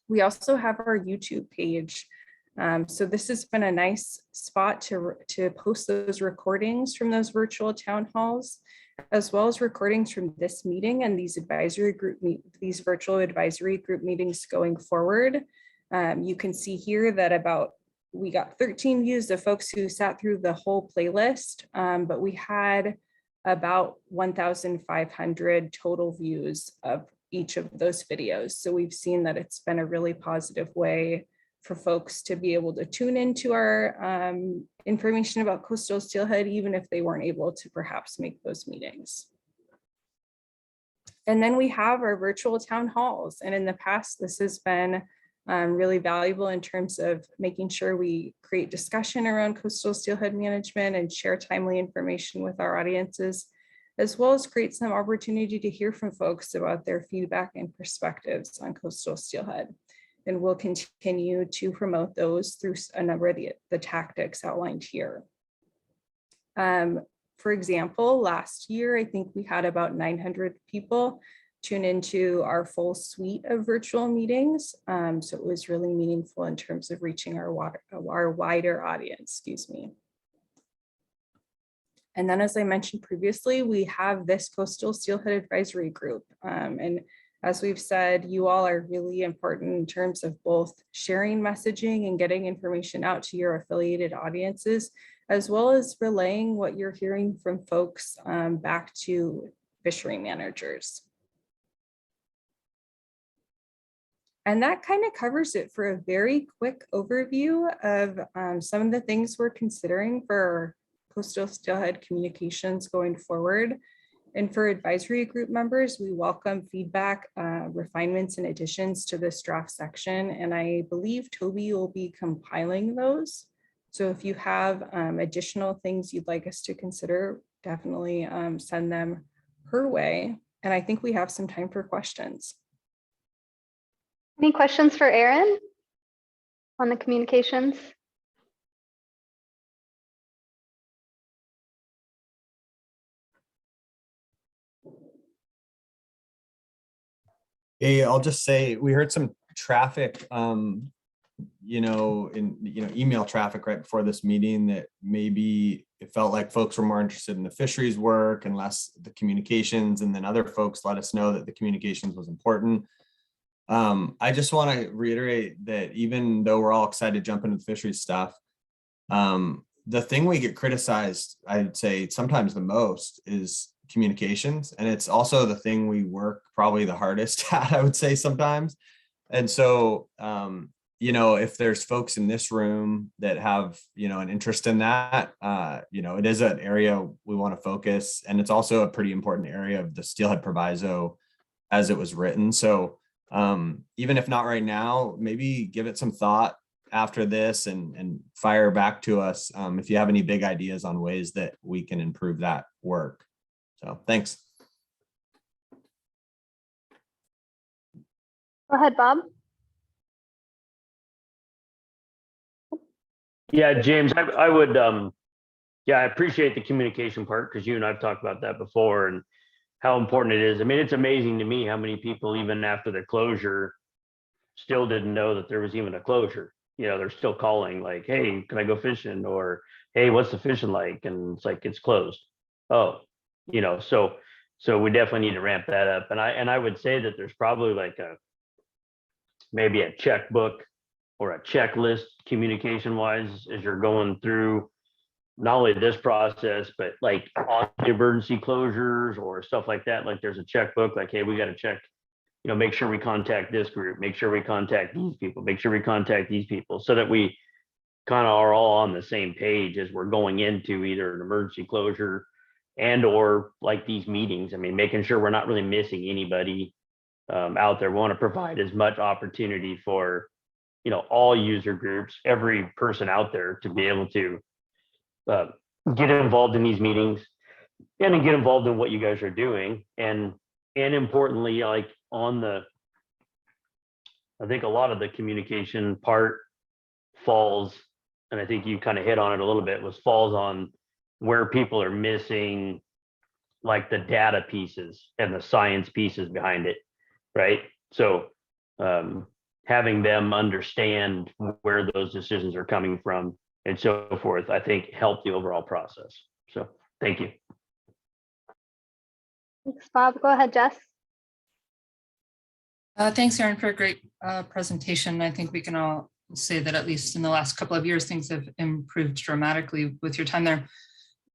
We also have our YouTube page. So this has been a nice spot to post those recordings from those virtual town halls. as well as recordings from this meeting and these these virtual advisory group meetings going forward. You can see here that we got 13 views of folks who sat through the whole playlist, but we had about 1,500 total views of each of those videos. So we've seen that it's been a really positive way for folks to be able to tune into our information about coastal steelhead, even if they weren't able to perhaps make those meetings. And then we have our virtual town halls. And in the past, this has been really valuable in terms of making sure we create discussion around coastal steelhead management and share timely information with our audiences, as well as create some opportunity to hear from folks about their feedback and perspectives on coastal steelhead. And we'll continue to promote those through a number of the tactics outlined here. For example, last year, I think we had about 900 people tune into our full suite of virtual meetings. So it was really meaningful in terms of reaching our wider audience, excuse me. And then, as I mentioned previously, we have this coastal steelhead advisory group. And as we've said, you all are really important in terms of both sharing messaging and getting information out to your affiliated audiences, as well as relaying what you're hearing from folks back to fishery managers. And that kind of covers it for a very quick overview of some of the things we're considering for coastal steelhead communications going forward. And for advisory group members, we welcome feedback, refinements, and additions to this draft section. And I believe Toby will be compiling those. So if you have additional things you'd like us to consider, definitely send them her way. And I think we have some time for questions. Any questions for Erin on the communications? Hey, I'll just say we heard some traffic, email traffic right before this meeting that maybe it felt like folks were more interested in the fisheries work and less the communications. And then other folks let us know that the communications was important. I just want to reiterate that even though we're all excited to jump into the fisheries stuff, the thing we get criticized, I'd say sometimes the most, is communications. And it's also the thing we work probably the hardest at, I would say sometimes. And so, if there's folks in this room that have, an interest in that, it is an area we want to focus. And it's also a pretty important area of the Steelhead Proviso as it was written. So even if not right now, maybe give it some thought after this and fire back to us if you have any big ideas on ways that we can improve that work. So thanks. Go ahead, Bob. Yeah, James, I would, I appreciate the communication part because you and I've talked about that before and how important it is. I mean, it's amazing to me how many people, even after the closure, still didn't know that there was even a closure. They're still calling like, hey, can I go fishing? Or, hey, what's the fishing like? And it's like, it's closed. Oh, so we definitely need to ramp that up. And I would say that there's probably like maybe a checkbook or a checklist communication wise as you're going through not only this process, but like on the emergency closures or stuff like that. Like there's a checkbook, like, hey, we got to check, make sure we contact this group, make sure we contact these people, make sure we contact these people, so that we kind of are all on the same page as we're going into either an emergency closure and or like these meetings. I mean, making sure we're not really missing anybody out there. We want to provide as much opportunity for, all user groups, every person out there to be able to get involved in these meetings and then get involved in what you guys are doing. And importantly, like I think a lot of the communication part falls, and I think you kind of hit on it a little bit, falls on where people are missing like the data pieces and the science pieces behind it, right? So having them understand where those decisions are coming from and so forth, I think help the overall process. So thank you. Thanks, Bob. Go ahead, Jess. Thanks, Erin, for a great presentation. I think we can all say that at least in the last couple of years, things have improved dramatically with your time there.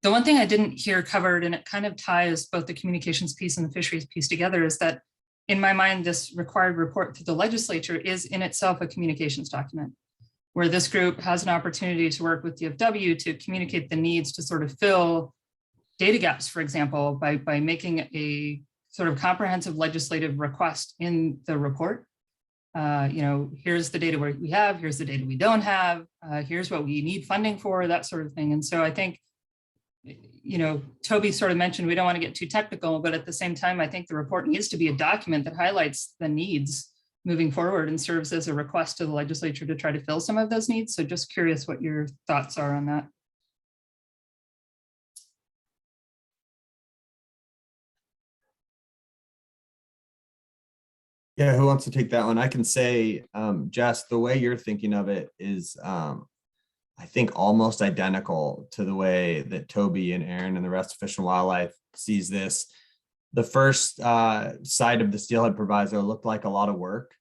The one thing I didn't hear covered, and it kind of ties both the communications piece and the fisheries piece together, is that in my mind, this required report to the legislature is in itself a communications document, where this group has an opportunity to work with DFW to communicate the needs to sort of fill data gaps, for example, by making a sort of comprehensive legislative request in the report. Here's the data we have, here's the data we don't have, here's what we need funding for, that sort of thing. And so I think, Toby sort of mentioned we don't want to get too technical, but at the same time, I think the report needs to be a document that highlights the needs moving forward and serves as a request to the legislature to try to fill some of those needs. So just curious what your thoughts are on that. Yeah, who wants to take that one? I can say, Jess, the way you're thinking of it is, I think, almost identical to the way that Toby and Aaron and the rest of Fish and Wildlife sees this. The first side of the Steelhead proviso looked like a lot of work.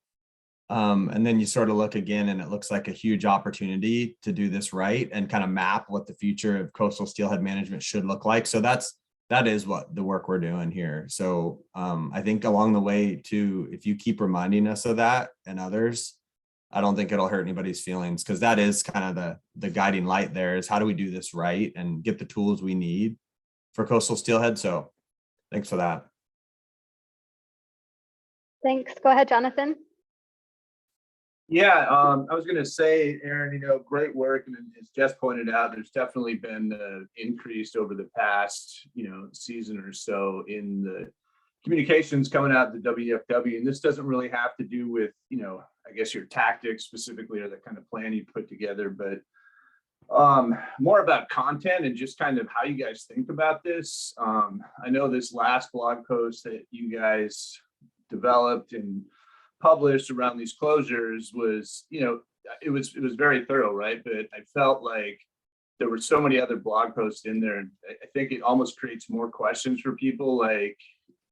And then you sort of look again and it looks like a huge opportunity to do this right and kind of map what the future of coastal steelhead management should look like. So that is what the work we're doing here. So I think along the way too, if you keep reminding us of that and others, I don't think it'll hurt anybody's feelings, because that is kind of the guiding light there, is how do we do this right and get the tools we need for coastal steelhead. So thanks for that. Thanks. Go ahead, Jonathan. Yeah, I was going to say, Aaron, great work. And as Jess pointed out, there's definitely been increased over the past, season or so in the communications coming out of the WDFW. And this doesn't really have to do with, I guess your tactics specifically or the kind of plan you put together, but more about content and just kind of how you guys think about this. I know this last blog post that you guys developed and published around these closures was, it was very thorough, right? But I felt like there were so many other blog posts in there. And I think it almost creates more questions for people. Like,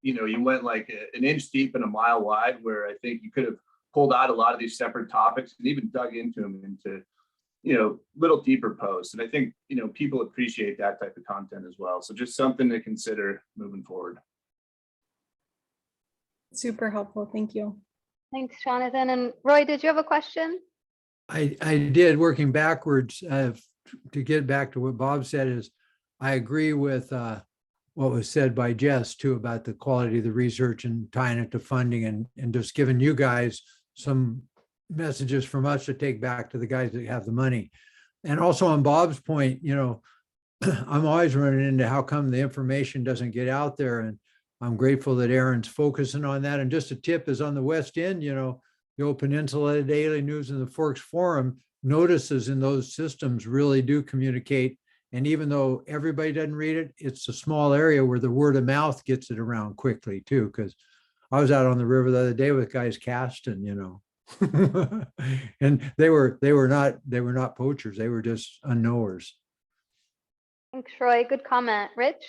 you went like an inch deep and a mile wide, where I think you could have pulled out a lot of these separate topics and even dug into them into, little deeper posts. And I think, people appreciate that type of content as well. So just something to consider moving forward. Super helpful. Thank you. Thanks, Jonathan. And Roy, did you have a question? I did, working backwards to get back to what Bob said, is I agree with what was said by Jess too about the quality of the research and tying it to funding and just giving you guys some messages from us to take back to the guys that have the money. And also on Bob's point, I'm always running into how come the information doesn't get out there. And I'm grateful that Aaron's focusing on that. And just a tip is on the West End, the Old Peninsula Daily News and the Forks Forum notices in those systems really do communicate. And even though everybody doesn't read it, it's a small area where the word of mouth gets it around quickly too. Because I was out on the river the other day with guys casting, and they were not poachers. They were just unknowers. Thanks, Roy. Good comment. Rich?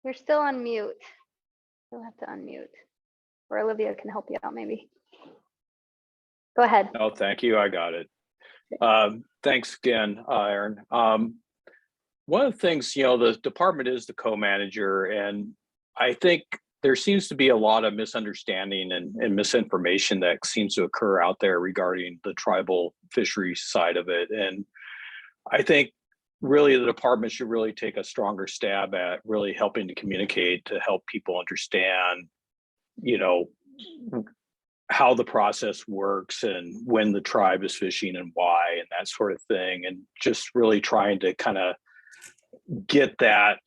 You're still on mute. You'll have to unmute. Or Olivia can help you out maybe. Go ahead. Oh, thank you. I got it. Thanks again, Aaron. One of the things, the department is the co-manager, and I think there seems to be a lot of misunderstanding and misinformation that seems to occur out there regarding the tribal fisheries side of it. And I think really the department should really take a stronger stab at really helping to communicate to help people understand, how the process works and when the tribe is fishing and why and that sort of thing. And just really trying to kind of get that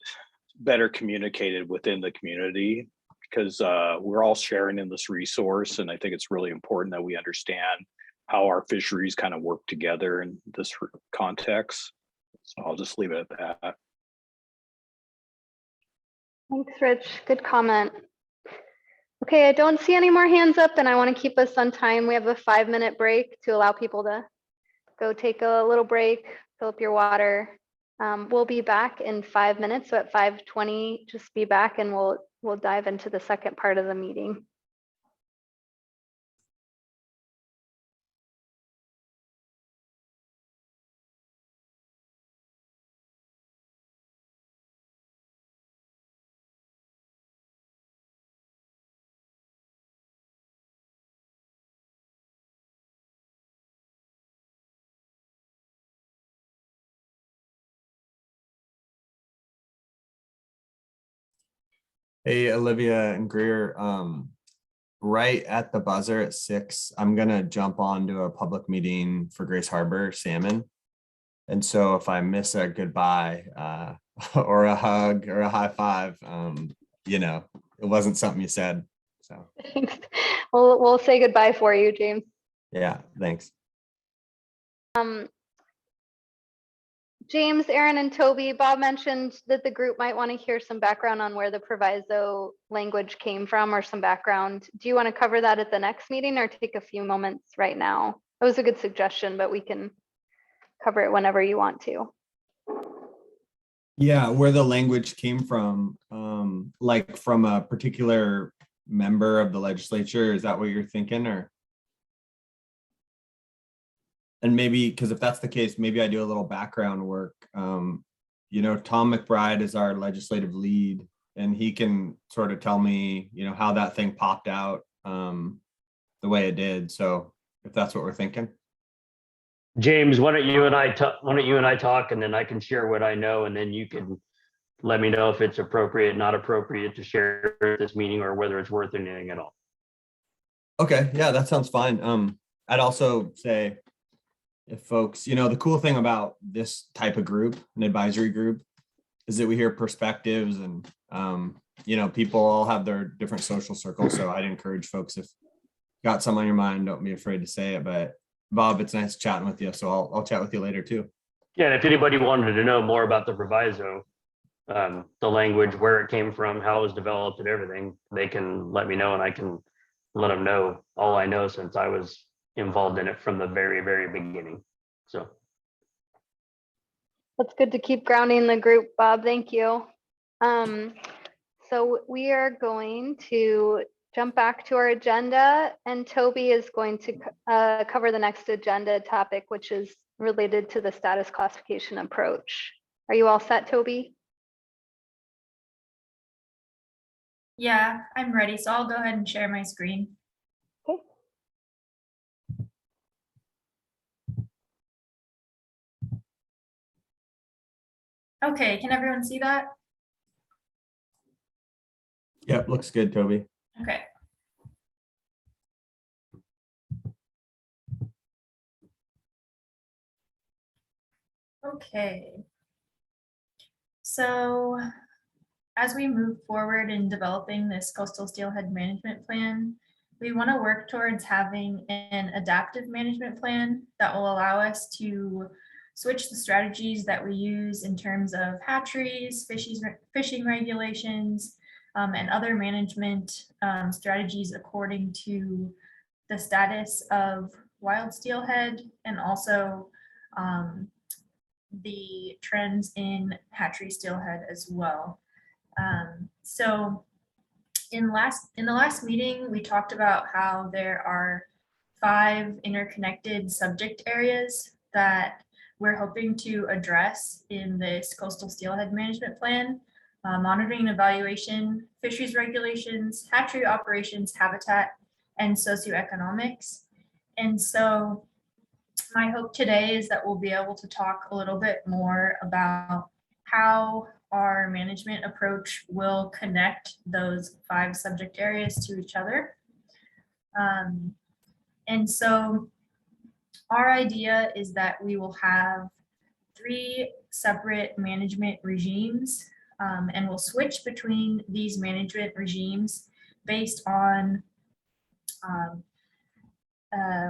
better communicated within the community, because we're all sharing in this resource. And I think it's really important that we understand how our fisheries kind of work together in this context. So I'll just leave it at that. Thanks, Rich. Good comment. Okay, I don't see any more hands up and I want to keep us on time. We have a 5-minute break to allow people to go take a little break, fill up your water. We'll be back in 5 minutes. So at 5:20, just be back and we'll dive into the second part of the meeting. Hey, Olivia and Greer, right at the buzzer at 6, I'm gonna jump on to a public meeting for Grace Harbor salmon. And so if I miss a goodbye or a hug or a high five, you know, it wasn't something you said. So Thanks. We'll say goodbye for you, James. yeah, thanks. James, Aaron, and Toby, Bob mentioned that the group might want to hear some background on where the proviso language came from or some background. Do you want to cover that at the next meeting or take a few moments right now? That was a good suggestion, but we can cover it whenever you want to. Yeah, where the language came from, like from a particular member of the legislature, is that what you're thinking? Or and maybe, because if that's the case, maybe I do a little background work. You know, Tom McBride is our legislative lead, and he can sort of tell me, you know, how that thing popped out the way it did. So if that's what we're thinking. James, why don't you and I talk, and then I can share what I know, and then you can let me know if it's appropriate, not appropriate to share at this meeting, or whether it's worth anything at all. Okay, yeah, that sounds fine. I'd also say, if folks, you know, the cool thing about this type of group, an advisory group, is that we hear perspectives, and you know, people all have their different social circles. So I'd encourage folks, if you got something on your mind, don't be afraid to say it. But Bob, it's nice chatting with you. So I'll chat with you later too. Yeah, and if anybody wanted to know more about the proviso, the language, where it came from, how it was developed, and everything, they can let me know, and I can let them know all I know, since I was involved in it from the very, very beginning. So That's good to keep grounding the group, Bob. Thank you. So we are going to jump back to our agenda, and Toby is going to cover the next agenda topic, which is related to the status classification approach. Are you all set, Toby? Yeah, I'm ready. So I'll go ahead and share my screen. Okay. Okay, can everyone see that? Yep, looks good, Toby. Okay. Okay. So as we move forward in developing this coastal steelhead management plan, we want to work towards having an adaptive management plan that will allow us to switch the strategies that we use in terms of hatcheries, fishing regulations, and other management strategies according to the status of wild steelhead, and also the trends in hatchery steelhead as well. So in the last meeting, we talked about how there are 5 interconnected subject areas that we're hoping to address in this coastal steelhead management plan: monitoring and evaluation, fisheries regulations, hatchery operations, habitat, and socioeconomics. And so my hope today is that we'll be able to talk a little bit more about how our management approach will connect those 5 subject areas to each other. And so our idea is that we will have 3 separate management regimes, and we'll switch between these management regimes based on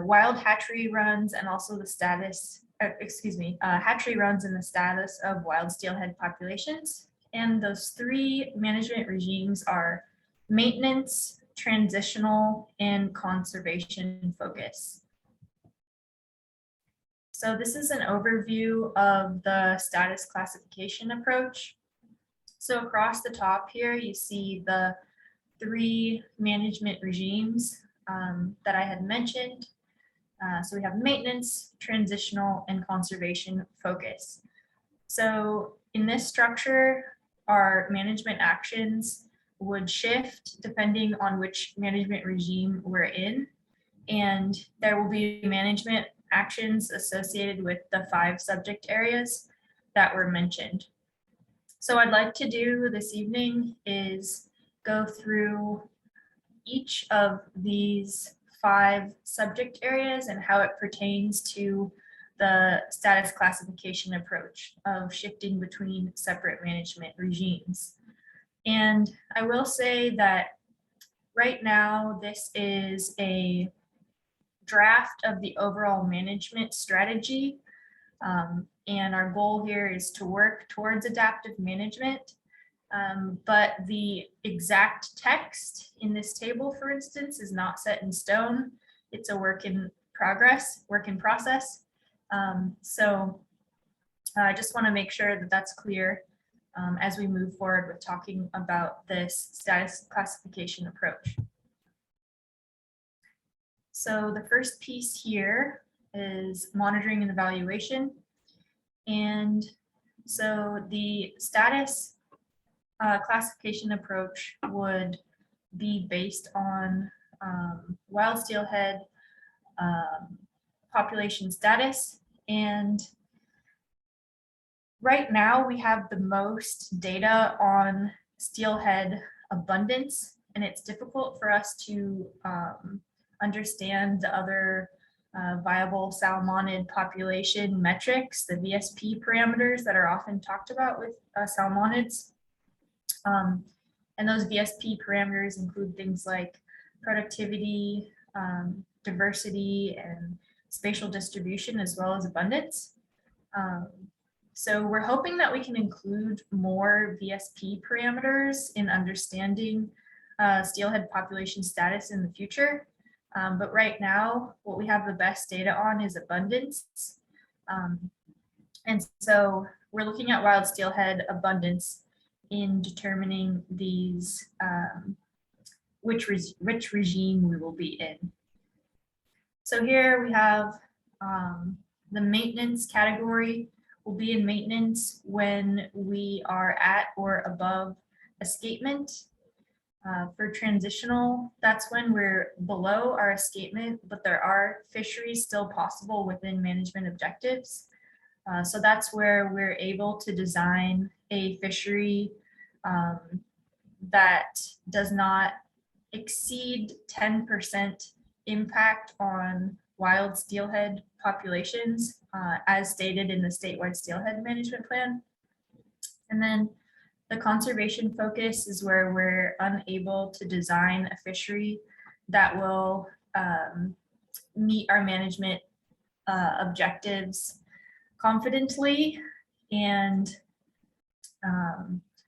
wild hatchery runs, and also the status, hatchery runs and the status of wild steelhead populations. And those 3 management regimes are maintenance, transitional, and conservation focus. So this is an overview of the status classification approach. So across the top here, you see the 3 management regimes that I had mentioned. So we have maintenance, transitional, and conservation focus. So in this structure, our management actions would shift depending on which management regime we're in. And there will be management actions associated with the 5 subject areas that were mentioned. So I'd like to do this evening is go through each of these 5 subject areas and how it pertains to the status classification approach of shifting between separate management regimes. And I will say that right now, this is a draft of the overall management strategy. And our goal here is to work towards adaptive management. But the exact text in this table, for instance, is not set in stone. It's a work in process. So I just want to make sure that that's clear as we move forward with talking about this status classification approach. So the first piece here is monitoring and evaluation. And so the status classification approach would be based on wild steelhead population status. And right now we have the most data on steelhead abundance, and it's difficult for us to understand the other viable salmonid population metrics, the VSP parameters that are often talked about with salmonids. And those VSP parameters include things like productivity, diversity, and spatial distribution, as well as abundance. So we're hoping that we can include more VSP parameters in understanding steelhead population status in the future. But right now, what we have the best data on is abundance. And so we're looking at wild steelhead abundance in determining these, which regime we will be in. So here we have the maintenance category. Will be in maintenance when we are at or above escapement. For transitional, that's when we're below our escapement, but there are fisheries still possible within management objectives. So that's where we're able to design a fishery that does not exceed 10% impact on wild steelhead populations, as stated in the statewide steelhead management plan. And then the conservation focus is where we're unable to design a fishery that will meet our management objectives confidently. And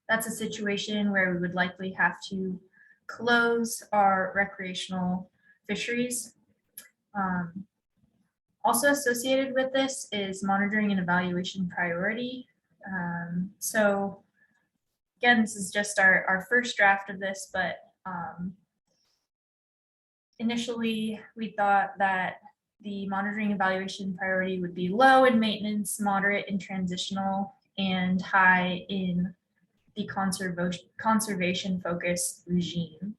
that's a situation where we would likely have to close our recreational fisheries. Also associated with this is monitoring and evaluation priority. So again, this is just our first draft of this, but initially we thought that the monitoring evaluation priority would be low in maintenance, moderate in transitional, and high in the conservation focused regime.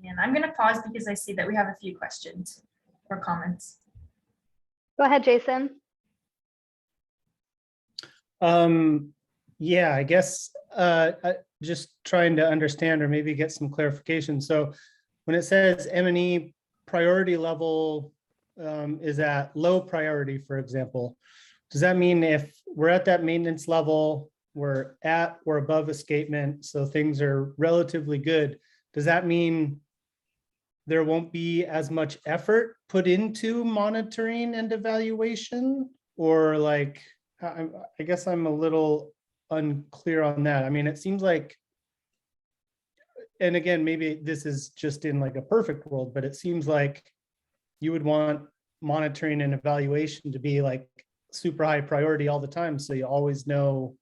And I'm going to pause because I see that we have a few questions or comments. Go ahead, Jason. Yeah, I guess just trying to understand or maybe get some clarification. So when it says M&E priority level is at low priority, for example, does that mean if we're at that maintenance level, we're at or above escapement, so things are relatively good, does that mean there won't be as much effort put into monitoring and evaluation? Or like, I guess I'm a little unclear on that. I mean, it seems like, and again, maybe this is just in like a perfect world, but it seems like you would want monitoring and evaluation to be like super high priority all the time. So you always know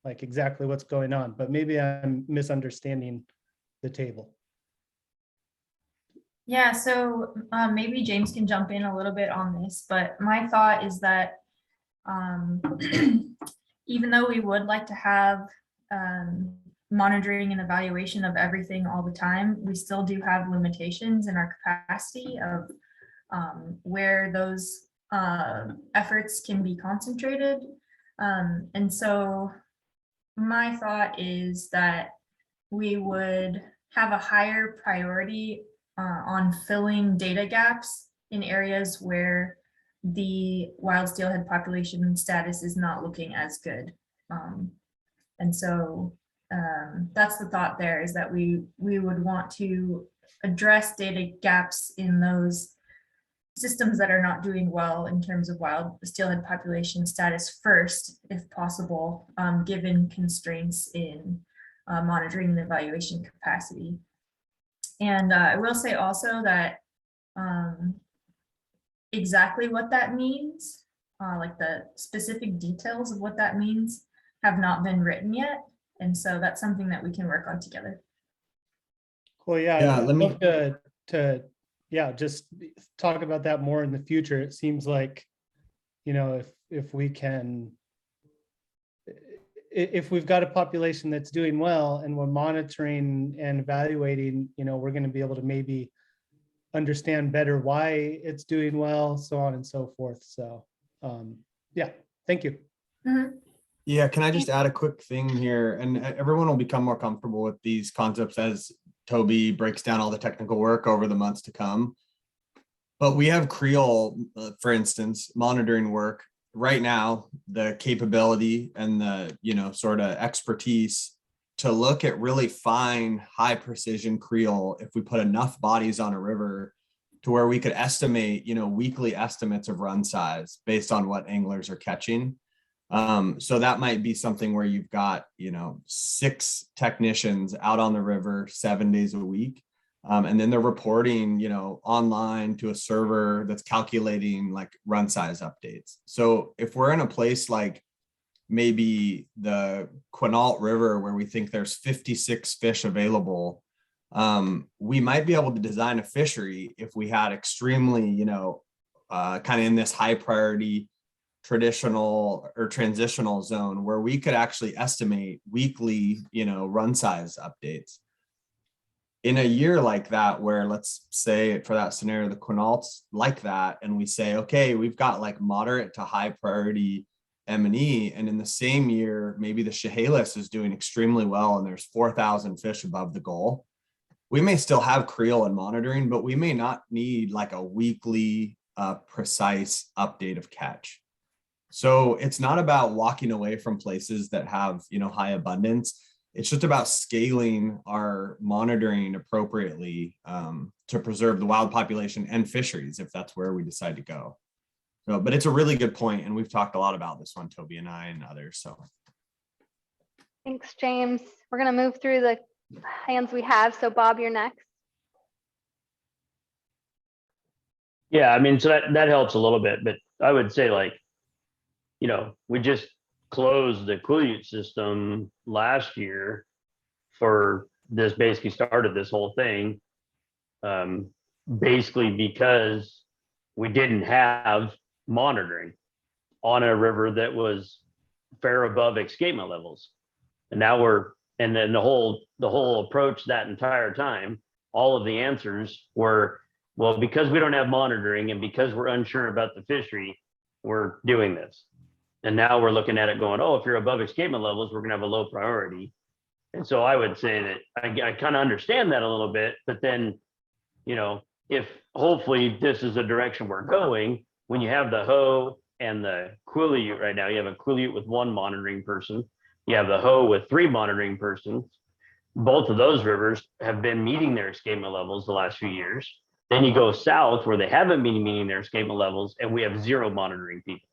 like exactly what's going on, but maybe I'm misunderstanding the table. Yeah, so maybe James can jump in a little bit on this, but my thought is that even though we would like to have monitoring and evaluation of everything all the time, we still do have limitations in our capacity of where those efforts can be concentrated. And so my thought is that we would have a higher priority on filling data gaps in areas where the wild steelhead population status is not looking as good. And so that's the thought there, is that we would want to address data gaps in those systems that are not doing well in terms of wild steelhead population status first, if possible, given constraints in monitoring and evaluation capacity. And I will say also that exactly what that means, like the specific details of what that means, have not been written yet. And so that's something that we can work on together. Well, yeah, Yeah, I'd let me- love to just talk about that more in the future. It seems like, you know, if we can, if we've got a population that's doing well and we're monitoring and evaluating, you know, we're going to be able to maybe understand better why it's doing well, so on and so forth. So yeah, thank you. Mm-hmm. Yeah, can I just add a quick thing here? And everyone will become more comfortable with these concepts as Toby breaks down all the technical work over the months to come. But we have Creole, for instance, monitoring work right now, the capability and the, you know, sort of expertise to look at really fine, high precision Creole if we put enough bodies on a river to where we could estimate, you know, weekly estimates of run size based on what anglers are catching. So that might be something where you've got, you know, 6 technicians out on the river 7 days a week. And then they're reporting, you know, online to a server that's calculating like run size updates. So if we're in a place like maybe the Quinault River where we think there's 56 fish available, we might be able to design a fishery if we had extremely, you know, kind of in this high priority traditional or transitional zone where we could actually estimate weekly, you know, run size updates. In a year like that, where let's say for that scenario, the Quinault's like that, and we say, okay, we've got like moderate to high priority M&E, and in the same year, maybe the Chehalis is doing extremely well and there's 4,000 fish above the goal. We may still have Creole and monitoring, but we may not need like a weekly precise update of catch. So it's not about walking away from places that have, you know, high abundance. It's just about scaling our monitoring appropriately to preserve the wild population and fisheries, if that's where we decide to go. So, but it's a really good point, and we've talked a lot about this one, Toby and I and others. So Thanks, James. We're going to move through the hands we have. So Bob, you're next. Yeah, I mean, so that helps a little bit, but I would say, like, you know, we just closed the Quileute system last year for this, basically started this whole thing, basically because we didn't have monitoring on a river that was fair above escapement levels. And now and then the whole approach that entire time, all of the answers were, well, because we don't have monitoring and because we're unsure about the fishery, we're doing this. And now we're looking at it going, oh, if you're above escapement levels, we're gonna have a low priority. And so I would say that I kind of understand that a little bit, but then, you know, if hopefully this is the direction we're going, when you have the Hoe and the Quileute right now, you have a Quileute with 1 monitoring person, you have the Hoe with 3 monitoring persons. Both of those rivers have been meeting their escapement levels the last few years. Then you go south where they haven't been meeting their escapement levels and we have 0 monitoring people.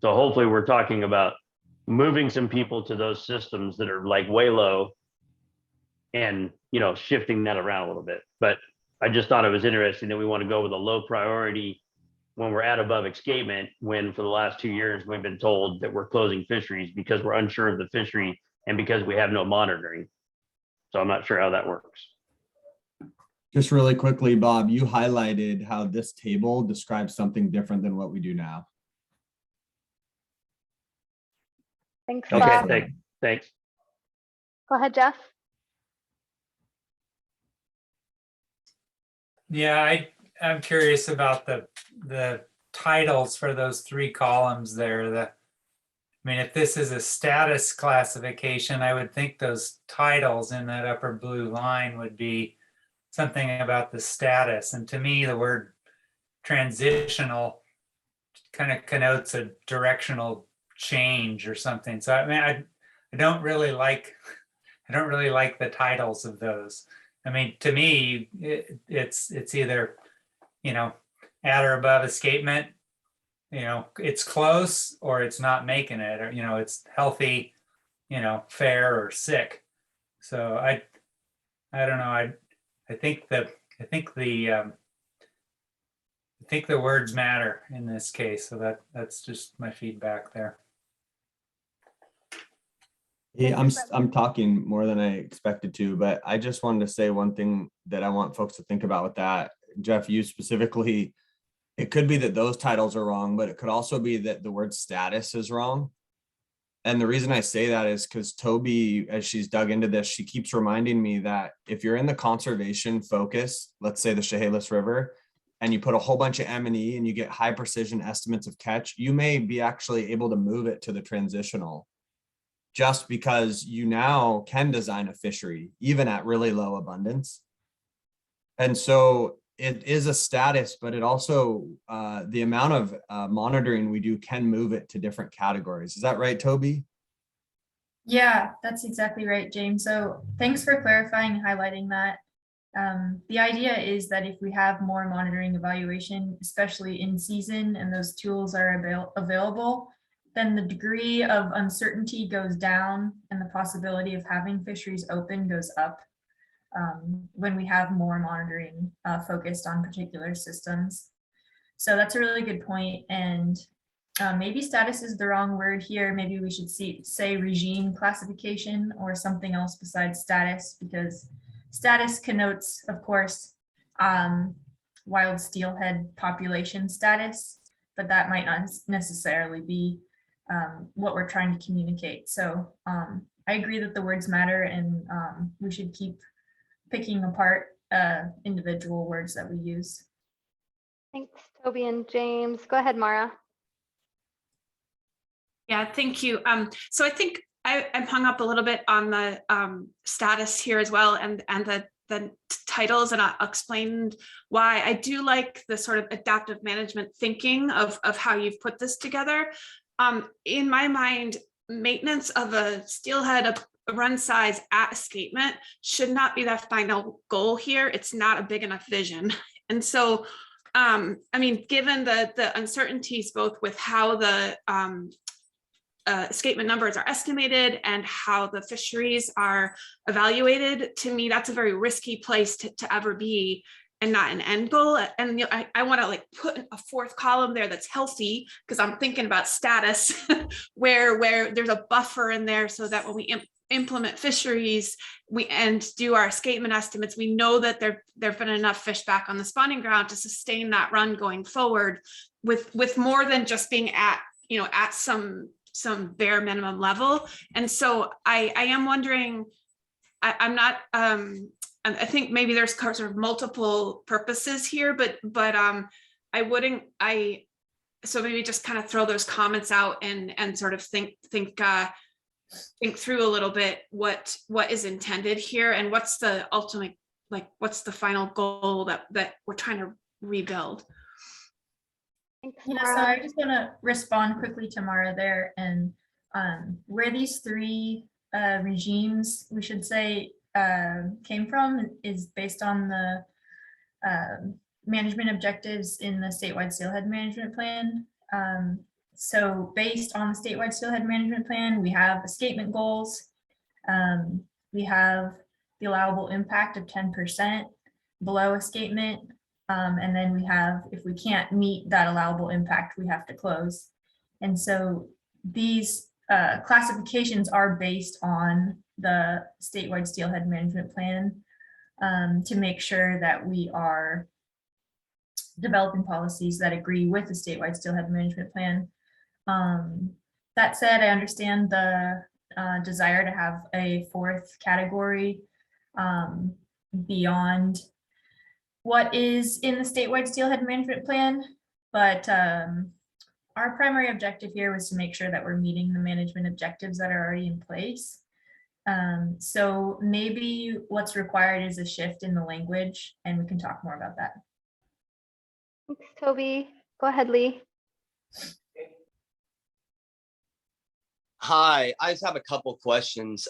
So hopefully we're talking about moving some people to those systems that are like way low and, you know, shifting that around a little bit. But I just thought it was interesting that we want to go with a low priority when we're at above escapement, when for the last 2 years, we've been told that we're closing fisheries because we're unsure of the fishery and because we have no monitoring. So I'm not sure how that works. Just really quickly, Bob, you highlighted how this table describes something different than what we do now. Thanks, Okay, Bob. thanks. Go ahead, Jeff. Yeah, I'm curious about the titles for those 3 columns there. I mean, if this is a status classification, I would think those titles in that upper blue line would be something about the status. And to me, the word transitional kind of connotes a directional change or something. So I mean, I don't really like the titles of those. I mean, to me, it's either, you know, at or above escapement, you know, it's close or it's not making it, or, you know, it's healthy, you know, fair or sick. So I don't know. I think the words matter in this case. So that's just my feedback there. Yeah, I'm talking more than I expected to, but I just wanted to say one thing that I want folks to think about with that. Jeff, you specifically, it could be that those titles are wrong, but it could also be that the word status is wrong. And the reason I say that is because Toby, as she's dug into this, she keeps reminding me that if you're in the conservation focus, let's say the Chehalis River, and you put a whole bunch of M&E and you get high precision estimates of catch, you may be actually able to move it to the transitional, just because you now can design a fishery even at really low abundance. And so it is a status, but it also, the amount of monitoring we do can move it to different categories. Is that right, Toby? Yeah, that's exactly right, James. So thanks for clarifying and highlighting that. The idea is that if we have more monitoring evaluation, especially in season, and those tools are available, then the degree of uncertainty goes down and the possibility of having fisheries open goes up when we have more monitoring focused on particular systems. So that's a really good point. And maybe status is the wrong word here. Maybe we should say regime classification or something else besides status, because status connotes, of course, wild steelhead population status, but that might not necessarily be what we're trying to communicate. So I agree that the words matter, and we should keep picking apart individual words that we use. Thanks, Toby and James. Go ahead, Mara. Yeah, thank you. So I think I'm hung up a little bit on the status here as well, and the titles, and I'll explain why. I do like the sort of adaptive management thinking of how you've put this together. In my mind, maintenance of a steelhead run size at escapement should not be the final goal here. It's not a big enough vision. And so, I mean, given the uncertainties, both with how the escapement numbers are estimated and how the fisheries are evaluated, to me, that's a very risky place to ever be, and not an end goal. And I want to like put a 4th column there that's healthy, because I'm thinking about status where there's a buffer in there, so that when we implement fisheries and do our escapement estimates, we know that there've been enough fish back on the spawning ground to sustain that run going forward, with more than just being at, you know, at some bare minimum level. And so I am wondering, I'm not I think maybe there's sort of multiple purposes here, but so maybe just kind of throw those comments out and sort of think through a little bit what is intended here, and what's the ultimate, like, what's the final goal that we're trying to rebuild. Yeah, so I just want to respond quickly to Mara there, and where these 3 regimes, we should say, came from is based on the management objectives in the statewide steelhead management plan. So based on the statewide steelhead management plan, we have escapement goals. We have the allowable impact of 10% below escapement. And then we have, if we can't meet that allowable impact, we have to close. And so these classifications are based on the statewide steelhead management plan to make sure that we are developing policies that agree with the statewide steelhead management plan. That said, I understand the desire to have a fourth category beyond what is in the statewide steelhead management plan, but our primary objective here was to make sure that we're meeting the management objectives that are already in place. So maybe what's required is a shift in the language, and we can talk more about that. Thanks, Toby. Go ahead, Lee. Hi, I just have a couple questions.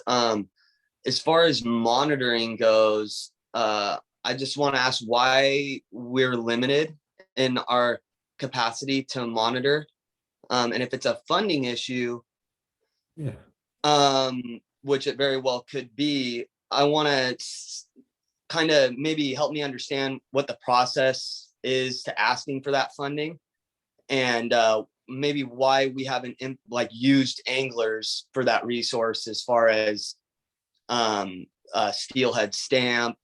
As far as monitoring goes, I just want to ask why we're limited in our capacity to monitor. And if it's a funding issue, which it very well could be, I want to kind of maybe help me understand what the process is to asking for that funding, and maybe why we haven't used anglers for that resource, as far as steelhead stamp.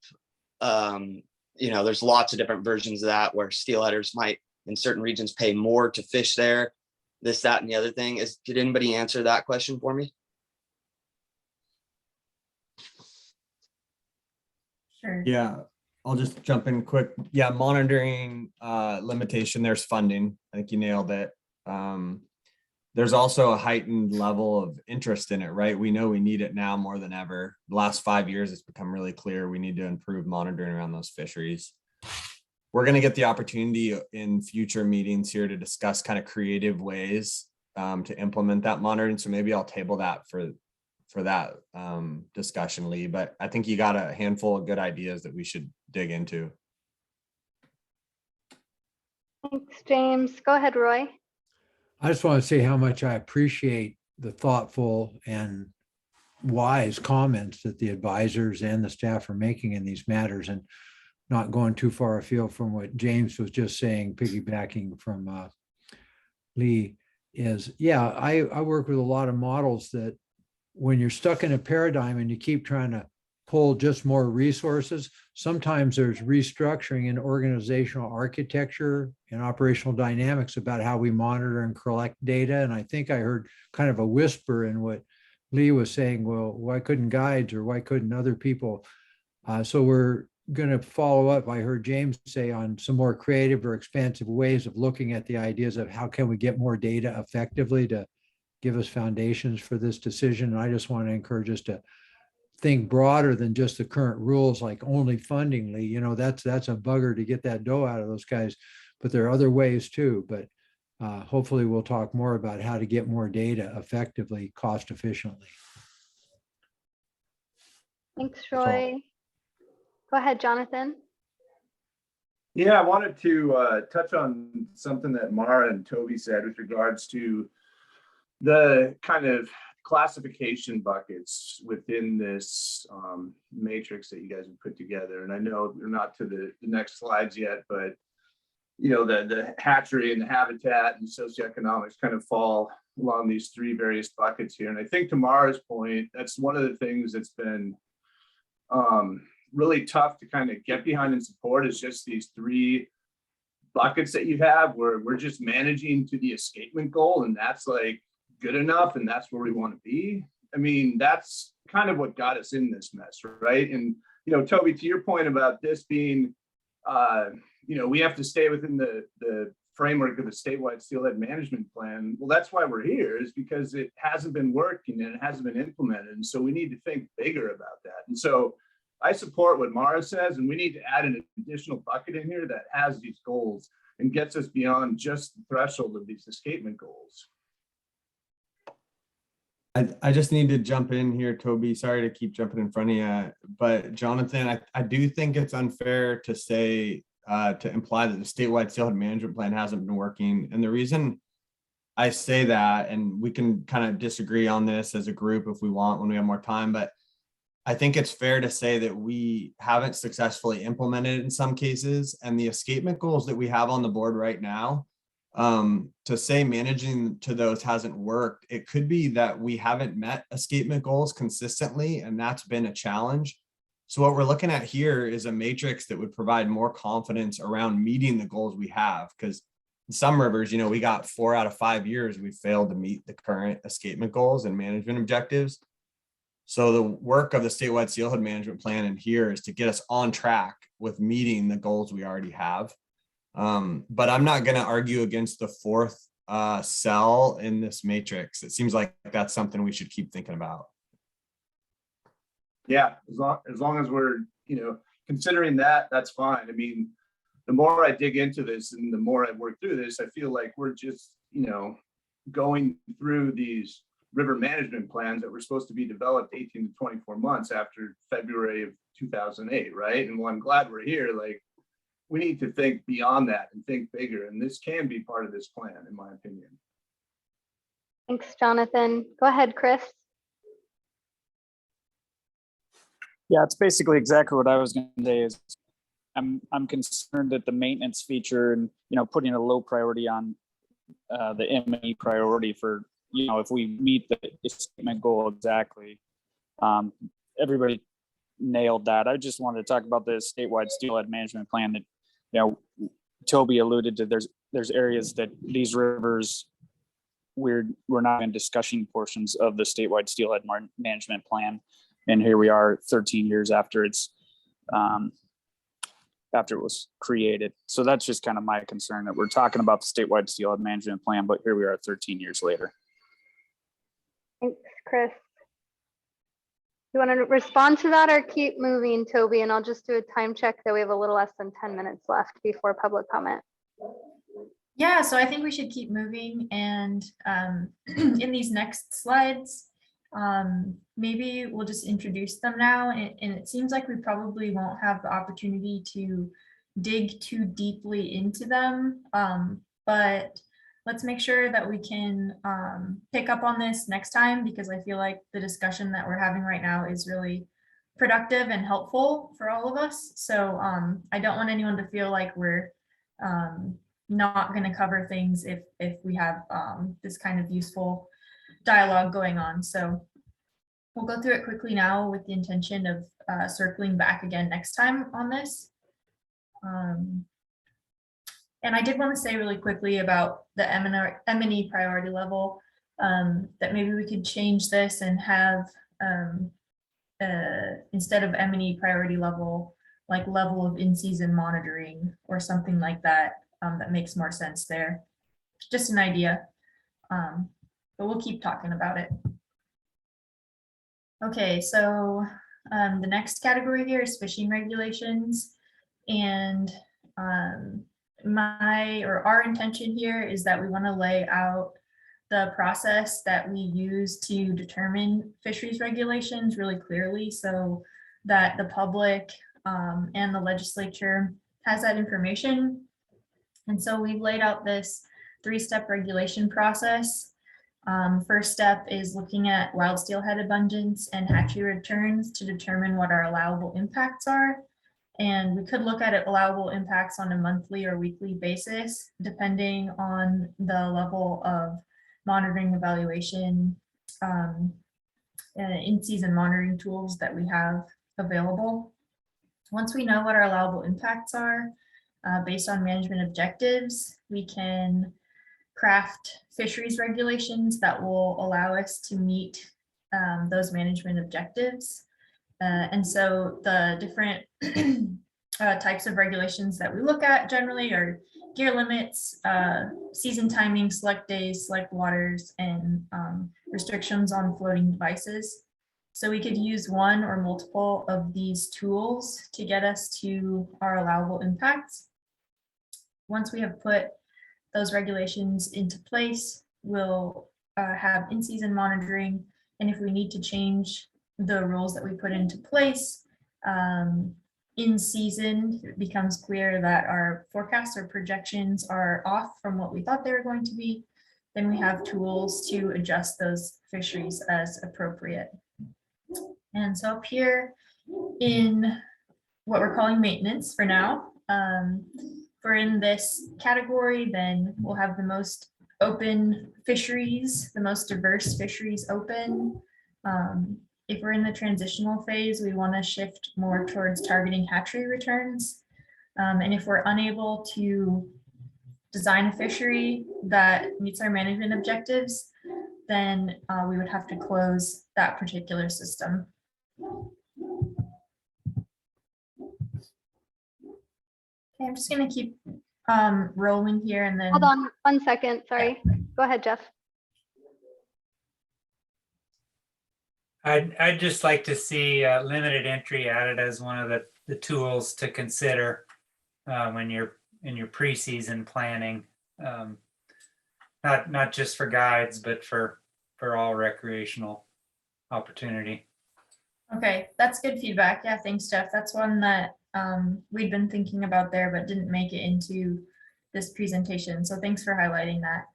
There's lots of different versions of that where steelheaders might in certain regions pay more to fish there, this, that, and the other thing. Did anybody answer that question for me? Sure. Yeah, I'll just jump in quick. Yeah, monitoring limitation, there's funding. I think you nailed it. There's also a heightened level of interest in it, right? We know we need it now more than ever. The last 5 years, it's become really clear we need to improve monitoring around those fisheries. We're going to get the opportunity in future meetings here to discuss kind of creative ways to implement that monitoring. So maybe I'll table that for that discussion, Lee. But I think you got a handful of good ideas that we should dig into. Thanks, James. Go ahead, Roy. I just want to say how much I appreciate the thoughtful and wise comments that the advisors and the staff are making in these matters, and not going too far afield from what James was just saying, piggybacking from Lee, is, yeah, I work with a lot of models that when you're stuck in a paradigm and you keep trying to pull just more resources, sometimes there's restructuring in organizational architecture and operational dynamics about how we monitor and collect data. And I think I heard kind of a whisper in what Lee was saying, well, why couldn't guides or why couldn't other people? So we're going to follow up. I heard James say on some more creative or expansive ways of looking at the ideas of how can we get more data effectively to give us foundations for this decision. And I just want to encourage us to think broader than just the current rules, like only funding, Lee. That's a bugger to get that dough out of those guys, but there are other ways too. But hopefully we'll talk more about how to get more data effectively, cost efficiently. Thanks, Roy. Go ahead, Jonathan. Yeah, I wanted to touch on something that Mara and Toby said with regards to the kind of classification buckets within this matrix that you guys have put together. And I know we're not to the next slides yet, but the hatchery and the habitat and socioeconomics kind of fall along these three various buckets here. And I think to Mara's point, that's one of the things that's been really tough to kind of get behind and support, is just these three buckets that you have where we're just managing to the escapement goal, and that's like good enough, and that's where we want to be. I mean, that's kind of what got us in this mess, right? And Toby, to your point about this being we have to stay within the framework of the statewide steelhead management plan. Well, that's why we're here, is because it hasn't been working and it hasn't been implemented, and so we need to think bigger about that. And so I support what Mara says, and we need to add an additional bucket in here that has these goals and gets us beyond just the threshold of these escapement goals. I just need to jump in here, Toby. Sorry to keep jumping in front of you, but Jonathan, I do think it's unfair to say, to imply that the statewide steelhead management plan hasn't been working. And the reason I say that, and we can kind of disagree on this as a group if we want when we have more time, but I think it's fair to say that we haven't successfully implemented it in some cases, and the escapement goals that we have on the board right now, to say managing to those hasn't worked, it could be that we haven't met escapement goals consistently, and that's been a challenge. So what we're looking at here is a matrix that would provide more confidence around meeting the goals we have, because in some rivers, you know, we got 4 out of 5 years we failed to meet the current escapement goals and management objectives. So the work of the statewide steelhead management plan in here is to get us on track with meeting the goals we already have. But I'm not going to argue against the 4th cell in this matrix. It seems like that's something we should keep thinking about. Yeah, as long as we're, you know, considering that, that's fine. I mean, the more I dig into this and the more I work through this, I feel like we're just, you know, going through these river management plans that were supposed to be developed 18 to 24 months after February of 2008, right? And well, I'm glad we're here. Like, we need to think beyond that and think bigger. And this can be part of this plan, in my opinion. Thanks, Jonathan. Go ahead, Chris. Yeah, it's basically exactly what I was going to say. Is I'm concerned that the maintenance feature and, you know, putting a low priority on the M&E priority for, you know, if we meet the escapement goal exactly, everybody nailed that. I just wanted to talk about the statewide steelhead management plan that, you know, Toby alluded to. There's areas that these rivers we're not in discussion portions of the statewide steelhead management plan, and here we are 13 years after after it was created. So that's just kind of my concern, that we're talking about the statewide steelhead management plan, but here we are 13 years later. Thanks, Chris. You want to respond to that or keep moving, Toby? And I'll just do a time check that we have a little less than 10 minutes left before public comment. Yeah, so I think we should keep moving, and in these next slides, maybe we'll just introduce them now, and it seems like we probably won't have the opportunity to dig too deeply into them, but let's make sure that we can pick up on this next time, because I feel like the discussion that we're having right now is really productive and helpful for all of us. So I don't want anyone to feel like we're not going to cover things if we have this kind of useful dialogue going on. So we'll go through it quickly now with the intention of circling back again next time on this. And I did want to say really quickly about the M&E priority level, that maybe we could change this and have, instead of M&E priority level, like level of in-season monitoring or something like that, that makes more sense there. Just an idea, but we'll keep talking about it. Okay, so the next category here is fishing regulations, and our intention here is that we want to lay out the process that we use to determine fisheries regulations really clearly, so that the public and the legislature has that information. And so we've laid out this 3-step regulation process. First step is looking at wild steelhead abundance and hatchery returns to determine what our allowable impacts are. And we could look at allowable impacts on a monthly or weekly basis, depending on the level of monitoring, evaluation, in-season monitoring tools that we have available. Once we know what our allowable impacts are, based on management objectives, we can craft fisheries regulations that will allow us to meet those management objectives. And so the different types of regulations that we look at generally are gear limits, season timing, select days, select waters, and restrictions on floating devices. So we could use one or multiple of these tools to get us to our allowable impacts. Once we have put those regulations into place, we'll have in-season monitoring. And if we need to change the rules that we put into place in season, it becomes clear that our forecasts or projections are off from what we thought they were going to be, then we have tools to adjust those fisheries as appropriate. And so up here in what we're calling maintenance for now, if we're in this category, then we'll have the most open fisheries, the most diverse fisheries open. If we're in the transitional phase, we want to shift more towards targeting hatchery returns. And if we're unable to design a fishery that meets our management objectives, then we would have to close that particular system. Okay, I'm just going to keep rolling here and then. Hold on 1 second. Sorry. Go ahead, Jeff. I'd just like to see limited entry added as one of the tools to consider when you're in your preseason planning. Not just for guides, but for all recreational opportunity. Okay, that's good feedback. Yeah, thanks, Jeff. That's one that we'd been thinking about there, but didn't make it into this presentation. So thanks for highlighting that.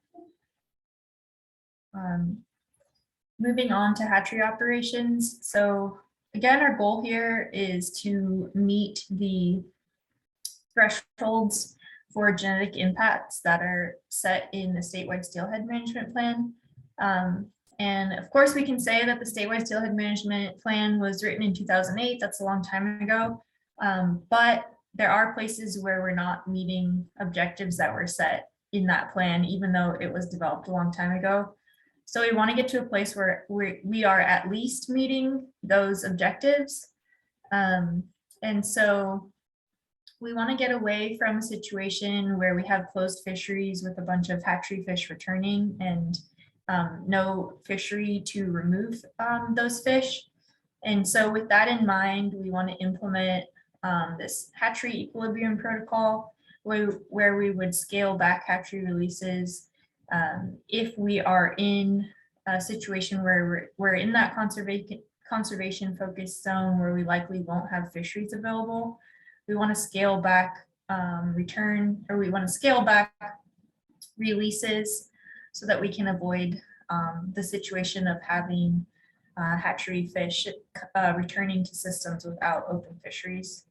Moving on to hatchery operations. So again, our goal here is to meet the thresholds for genetic impacts that are set in the statewide steelhead management plan. And of course, we can say that the statewide steelhead management plan was written in 2008. That's a long time ago. But there are places where we're not meeting objectives that were set in that plan, even though it was developed a long time ago. So we want to get to a place where we are at least meeting those objectives. And so we want to get away from a situation where we have closed fisheries with a bunch of hatchery fish returning and no fishery to remove those fish. And so with that in mind, we want to implement this hatchery equilibrium protocol where we would scale back hatchery releases if we are in a situation where we're in that conservation focused zone where we likely won't have fisheries available. We want to scale back we want to scale back releases so that we can avoid the situation of having hatchery fish returning to systems without open fisheries.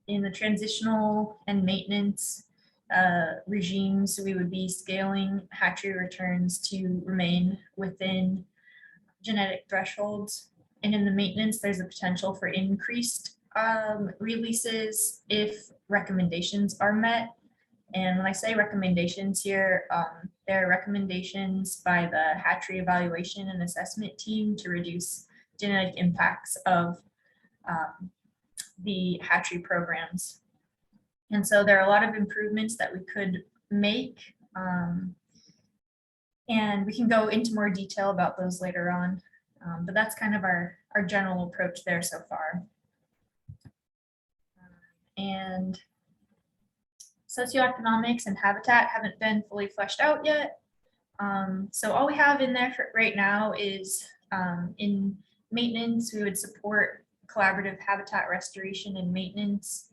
In the transitional and maintenance regimes, we would be scaling hatchery returns to remain within genetic thresholds. And in the maintenance, there's a potential for increased releases if recommendations are met. And when I say recommendations here, there are recommendations by the Hatchery Evaluation and Assessment team to reduce genetic impacts of the hatchery programs. And so there are a lot of improvements that we could make, and we can go into more detail about those later on. But that's kind of our general approach there so far. And socioeconomics and habitat haven't been fully fleshed out yet. So all we have in there right now is in maintenance, we would support collaborative habitat restoration and maintenance.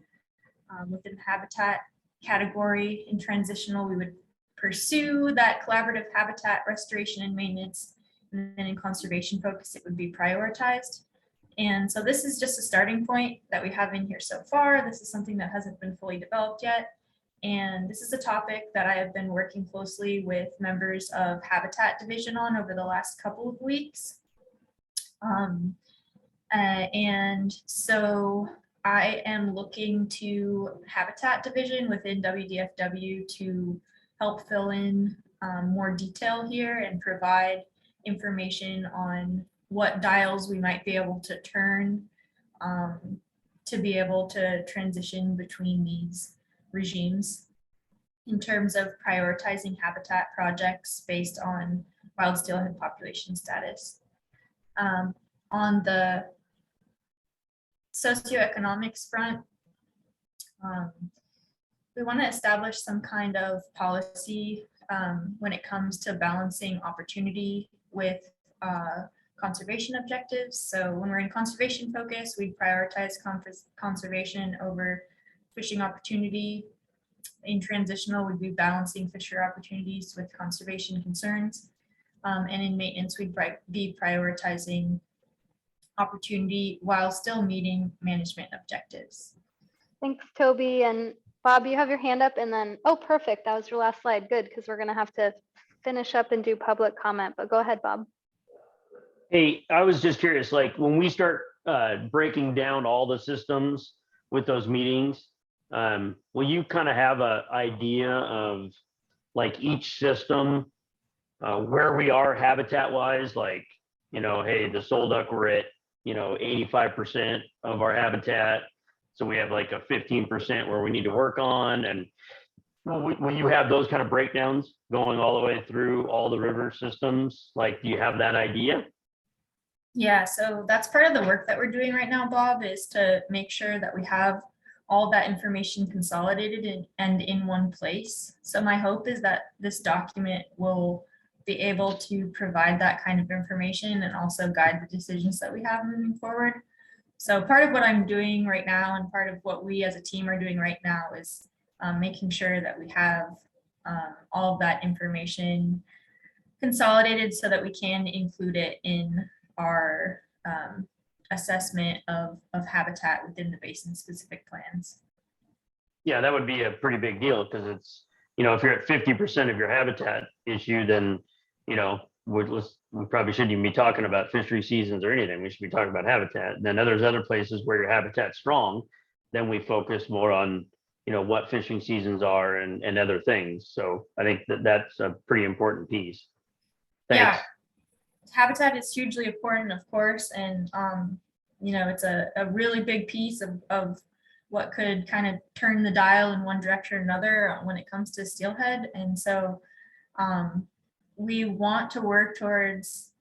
Within the habitat category, in transitional, we would pursue that collaborative habitat restoration and maintenance. And then in conservation focus, it would be prioritized. And so this is just a starting point that we have in here so far. This is something that hasn't been fully developed yet. And this is a topic that I have been working closely with members of Habitat Division on over the last couple of weeks. And so I am looking to Habitat Division within WDFW to help fill in more detail here and provide information on what dials we might be able to turn to be able to transition between these regimes in terms of prioritizing habitat projects based on wild steelhead population status. On the socioeconomics front, we want to establish some kind of policy when it comes to balancing opportunity with conservation objectives. So when we're in conservation focus, we prioritize conservation over fishing opportunity. In transitional, we'd be balancing fisher opportunities with conservation concerns. And in maintenance, we'd be prioritizing opportunity while still meeting management objectives. Thanks, Toby. And Bob, you have your hand up, and then, oh, perfect. That was your last slide. Good, because we're going to have to finish up and do public comment, but go ahead, Bob. Hey, I was just curious, like when we start breaking down all the systems with those meetings, will you kind of have an idea of like each system, where we are habitat wise? Like, hey, the soul duck, we're at, 85% of our habitat. So we have like a 15% where we need to work on. And will you have those kind of breakdowns going all the way through all the river systems? Like, do you have that idea? Yeah, so that's part of the work that we're doing right now, Bob, is to make sure that we have all that information consolidated and in one place. So my hope is that this document will be able to provide that kind of information and also guide the decisions that we have moving forward. So part of what I'm doing right now and part of what we as a team are doing right now is making sure that we have all of that information consolidated so that we can include it in our assessment of habitat within the basin specific plans. Yeah, that would be a pretty big deal because it's, if you're at 50% of your habitat issue, then, we probably shouldn't even be talking about fishery seasons or anything. We should be talking about habitat. And then there's other places where your habitat's strong, then we focus more on, what fishing seasons are and other things. So I think that's a pretty important piece. Thanks. Yeah, habitat is hugely important, of course, and it's a really big piece of what could kind of turn the dial in one direction or another when it comes to steelhead. And so we want to work towards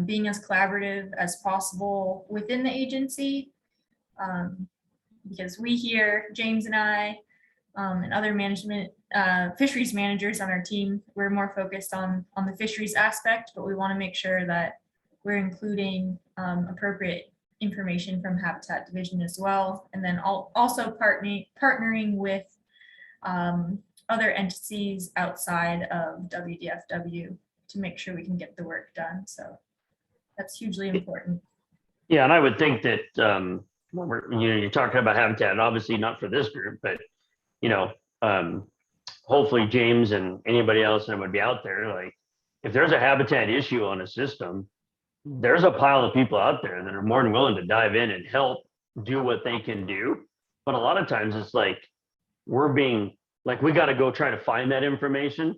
being as collaborative as possible within the agency, because we here, James and I, and other management fisheries managers on our team, we're more focused on the fisheries aspect, but we want to make sure that we're including appropriate information from Habitat Division as well, and then also partnering with other entities outside of WDFW to make sure we can get the work done. So that's hugely important. Yeah, and I would think that you're talking about habitat, obviously not for this group, but hopefully James and anybody else that would be out there, like if there's a habitat issue on a system, there's a pile of people out there that are more than willing to dive in and help do what they can do. But a lot of times it's like we're being like, we got to go try to find that information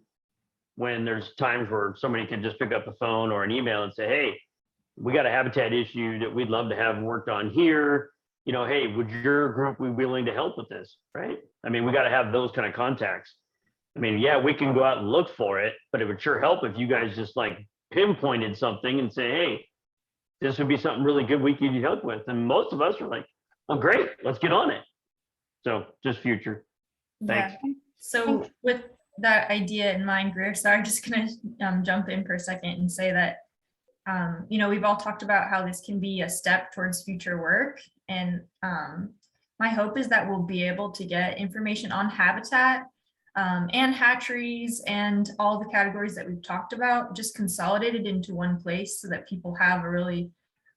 when there's times where somebody can just pick up a phone or an email and say, hey, we got a habitat issue that we'd love to have worked on here. Hey, would your group be willing to help with this? Right? I mean, we got to have those kind of contacts. I mean, yeah, we can go out and look for it, but it would sure help if you guys just like pinpointed something and say, hey, this would be something really good we could help with. And most of us are like, oh, great, let's get on it. So just future. Thanks. Yeah. So with that idea in mind, Greer, so I'm just going to jump in for a second and say that, we've all talked about how this can be a step towards future work. And my hope is that we'll be able to get information on habitat and hatcheries and all the categories that we've talked about just consolidated into one place so that people have a really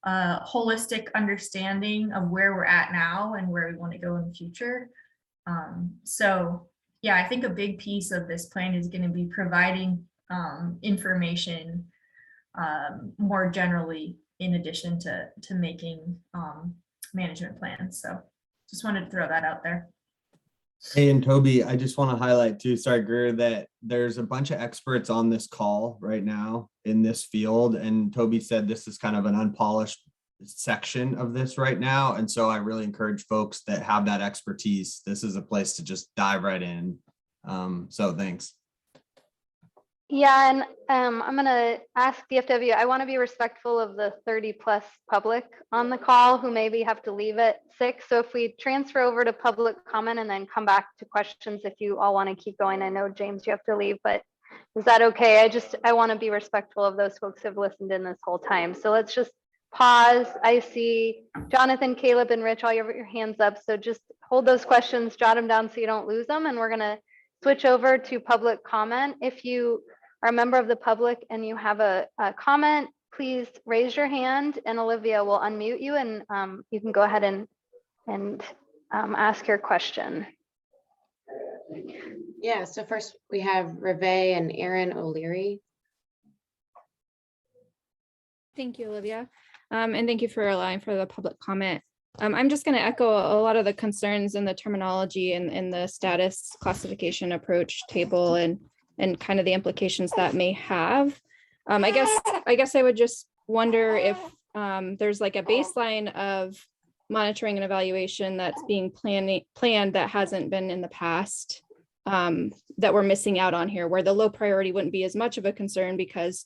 holistic understanding of where we're at now and where we want to go in the future. So yeah, I think a big piece of this plan is going to be providing information more generally in addition to making management plans. So just wanted to throw that out there. Hey, and Toby, I just want to highlight too, sorry, Greer, that there's a bunch of experts on this call right now in this field. And Toby said this is kind of an unpolished section of this right now. And so I really encourage folks that have that expertise. This is a place to just dive right in. So thanks. Yeah, and I'm going to ask DFW, I want to be respectful of the 30+ public on the call who maybe have to leave at 6. So if we transfer over to public comment and then come back to questions, if you all want to keep going. I know, James, you have to leave, but is that okay? I want to be respectful of those folks who have listened in this whole time. So let's just pause. I see Jonathan, Caleb, and Rich, all your hands up. So just hold those questions, jot them down so you don't lose them. And we're going to switch over to public comment. If you are a member of the public and you have a comment, please raise your hand and Olivia will unmute you and you can go ahead and ask your question. Yeah, so first we have Reve and Aaron O'Leary. Thank you, Olivia. And thank you for allowing for the public comment. I'm just going to echo a lot of the concerns in the terminology and the status classification approach table and kind of the implications that may have. I guess I would just wonder if there's like a baseline of monitoring and evaluation that's being planned that hasn't been in the past, that we're missing out on here, where the low priority wouldn't be as much of a concern because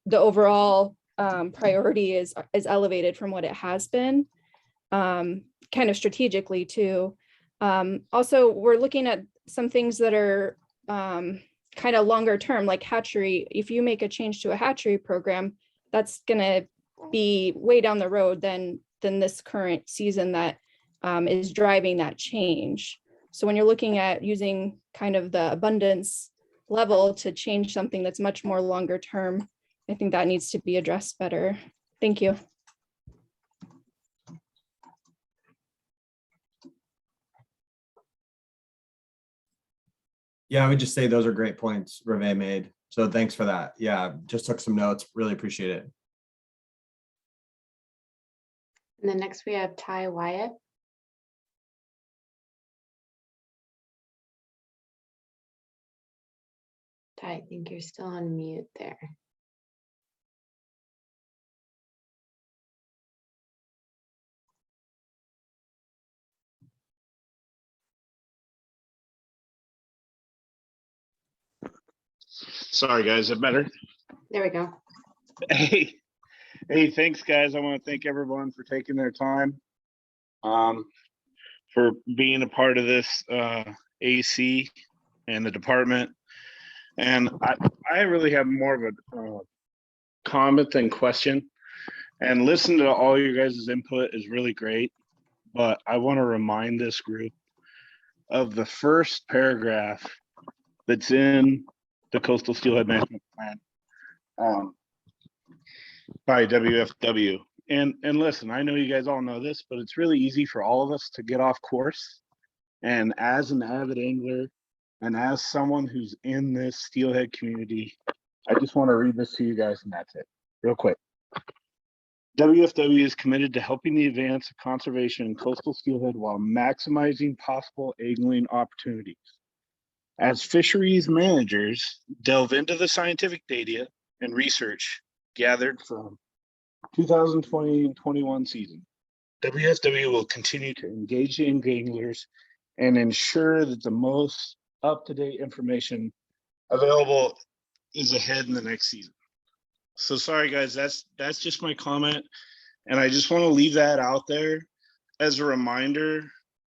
the overall priority is elevated from what it has been, kind of strategically too. Also, we're looking at some things that are kind of longer term, like hatchery. If you make a change to a hatchery program, that's going to be way down the road than this current season that is driving that change. So when you're looking at using kind of the abundance level to change something that's much more longer term, I think that needs to be addressed better. Thank you. Yeah, I would just say those are great points Reve made. So thanks for that. Yeah, just took some notes. Really appreciate it. And then next we have Ty Wyatt. Ty, I think you're still on mute there. Sorry, guys, is it better? There we go. Hey, thanks, guys. I want to thank everyone for taking their time, for being a part of this AC and the department. And I really have more of a comment than question. And listen to all your guys' input is really great. But I want to remind this group of the first paragraph that's in the Coastal Steelhead Management Plan by WFW. And listen, I know you guys all know this, but it's really easy for all of us to get off course. And as an avid angler and as someone who's in this steelhead community, I just want to read this to you guys and that's it, real quick. WFW is committed to helping the advance of conservation in coastal steelhead while maximizing possible angling opportunities. As fisheries managers delve into the scientific data and research gathered from 2020-21 season, WFW will continue to engage the anglers and ensure that the most up-to-date information available is ahead in the next season. So sorry guys, that's just my comment. And I just want to leave that out there as a reminder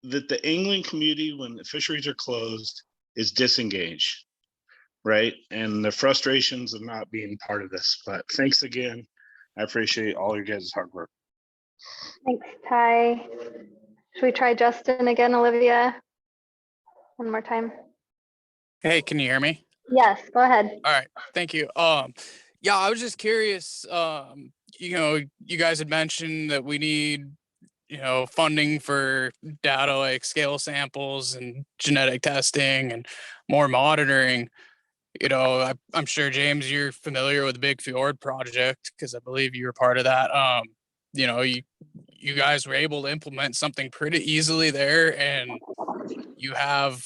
that the angling community, when the fisheries are closed, is disengaged, right? And the frustrations of not being part of this. But thanks again. I appreciate all your guys' hard work. Thanks, Ty. Should we try Justin again, Olivia? One more time. Hey, can you hear me? Yes, go ahead. All right, thank you. Yeah, I was just curious, you guys had mentioned that we need, funding for data like scale samples and genetic testing and more monitoring. I'm sure, James, you're familiar with the Big Fjord project because I believe you were part of that. You guys were able to implement something pretty easily there, and you have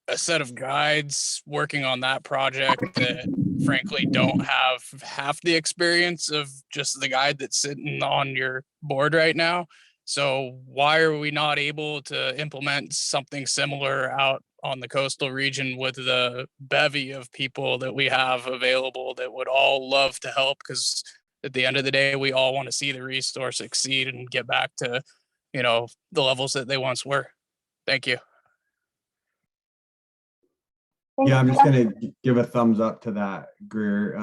a set of guides working on that project that frankly don't have half the experience of just the guide that's sitting on your board right now. So why are we not able to implement something similar out on the coastal region with the bevy of people that we have available that would all love to help? Because at the end of the day, we all want to see the resource succeed and get back to, the levels that they once were. Thank you. Yeah, I'm just going to give a thumbs up to that, Greer.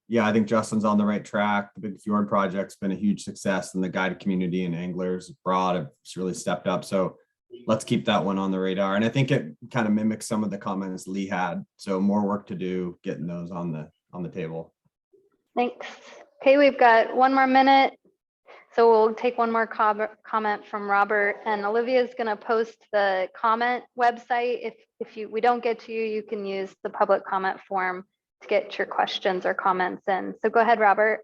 Yeah, I think Justin's on the right track. The Big Fjord project's been a huge success, and the guide community and anglers abroad have really stepped up. So let's keep that one on the radar. And I think it kind of mimics some of the comments Lee had. So more work to do getting those on the table. Thanks. Okay, we've got one more minute. So we'll take one more comment from Robert, and Olivia is going to post the comment website. If we don't get to you, you can use the public comment form to get your questions or comments in. So go ahead, Robert.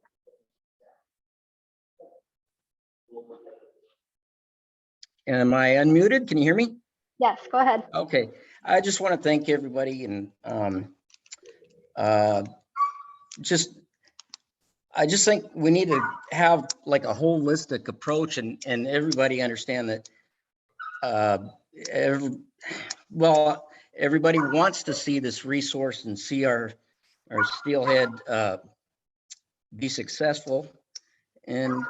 Am I unmuted? Can you hear me? Yes, go ahead. Okay. I just want to thank everybody, and I just think we need to have like a holistic approach, and everybody understand that everybody wants to see this resource and see our steelhead be successful. And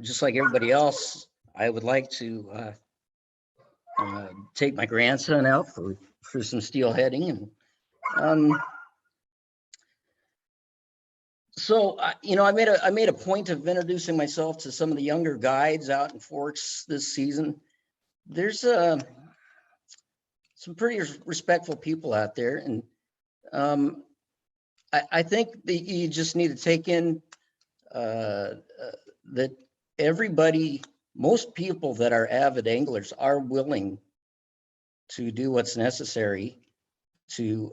just like everybody else, I would like to take my grandson out for some steelheading. And so you know, I made a point of introducing myself to some of the younger guides out in Forks this season. There's some pretty respectful people out there, and I think that you just need to take in that everybody, most people that are avid anglers are willing to do what's necessary to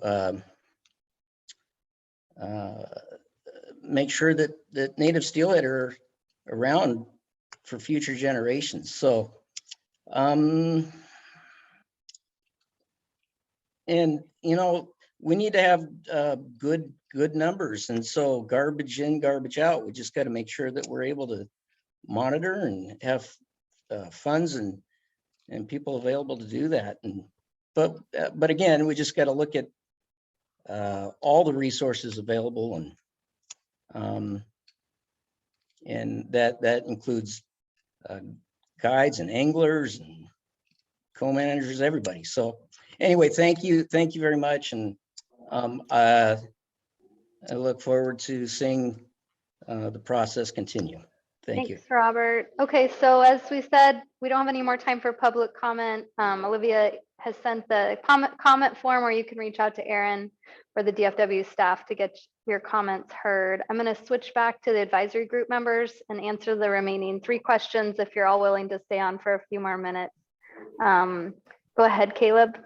make sure that native steelhead are around for future generations. So, and you know, we need to have good numbers, and so garbage in, garbage out. We just got to make sure that we're able to monitor and have funds and people available to do that. And but again, we just got to look at all the resources available, and that includes guides and anglers and co-managers, everybody. So anyway, thank you very much, and I look forward to seeing the process continue. Thank you. Thanks, Robert. Okay, so as we said, we don't have any more time for public comment. Olivia has sent the comment form where you can reach out to Aaron or the DFW staff to get your comments heard. I'm going to switch back to the advisory group members and answer the remaining 3 questions if you're all willing to stay on for a few more minutes. Go ahead, Caleb.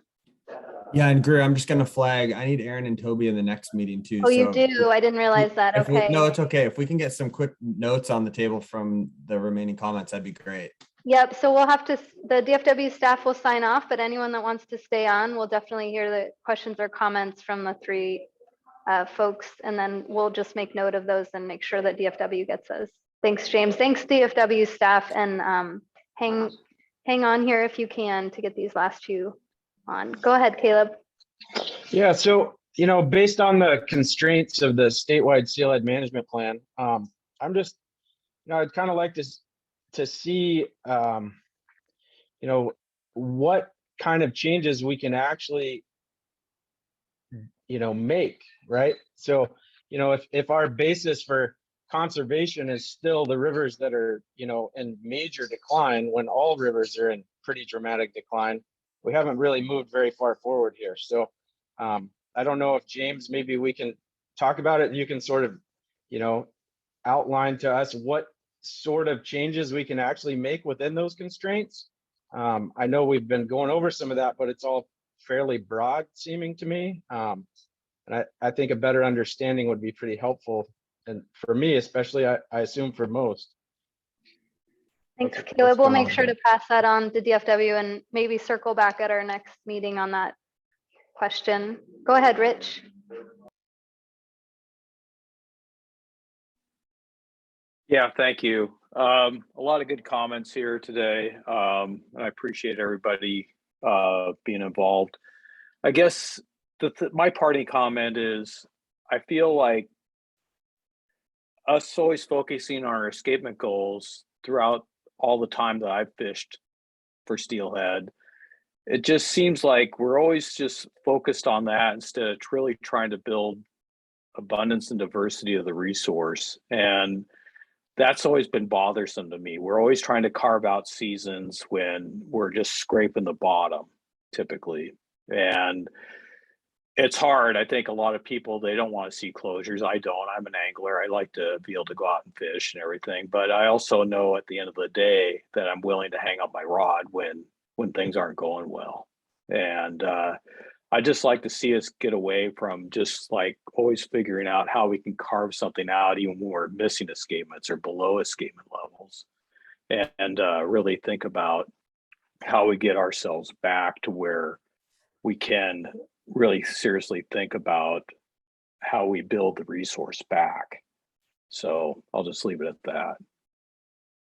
Yeah, and Greer, I'm just gonna flag, I need Aaron and Toby in the next meeting too. Oh, you do? I didn't realize that. Okay. No, it's okay. If we can get some quick notes on the table from the remaining comments, that'd be great. Yep, so we'll have to, the DFW staff will sign off, but anyone that wants to stay on will definitely hear the questions or comments from the 3 folks, and then we'll just make note of those and make sure that DFW gets those. Thanks, James. Thanks, DFW staff, and hang on here if you can to get these last 2 on. Go ahead, Caleb. Yeah, so, you know, based on the constraints of the statewide steelhead management plan, I'm just, you know, I'd kind of like to see, you know, what kind of changes we can actually, you know, make, right? So, you know, if our basis for conservation is still the rivers that are, you know, in major decline, when all rivers are in pretty dramatic decline, we haven't really moved very far forward here. So I don't know if James, maybe we can talk about it. You can sort of, you know, outline to us what sort of changes we can actually make within those constraints. I know we've been going over some of that, but it's all fairly broad seeming to me. And I think a better understanding would be pretty helpful. And for me, especially, I assume for most. Thanks, Caleb. We'll make sure to pass that on to DFW and maybe circle back at our next meeting on that question. Go ahead, Rich. Yeah, thank you. A lot of good comments here today. And I appreciate everybody being involved. I guess my parting comment is I feel like us always focusing on our escapement goals throughout all the time that I've fished for steelhead, it just seems like we're always just focused on that instead of really trying to build abundance and diversity of the resource. And that's always been bothersome to me. We're always trying to carve out seasons when we're just scraping the bottom typically. And it's hard. I think a lot of people, they don't want to see closures. I don't. I'm an angler. I like to be able to go out and fish and everything. But I also know at the end of the day that I'm willing to hang up my rod when things aren't going well. And I just like to see us get away from just like always figuring out how we can carve something out even when we're missing escapements or below escapement levels, and really think about how we get ourselves back to where we can really seriously think about how we build the resource back. So I'll just leave it at that.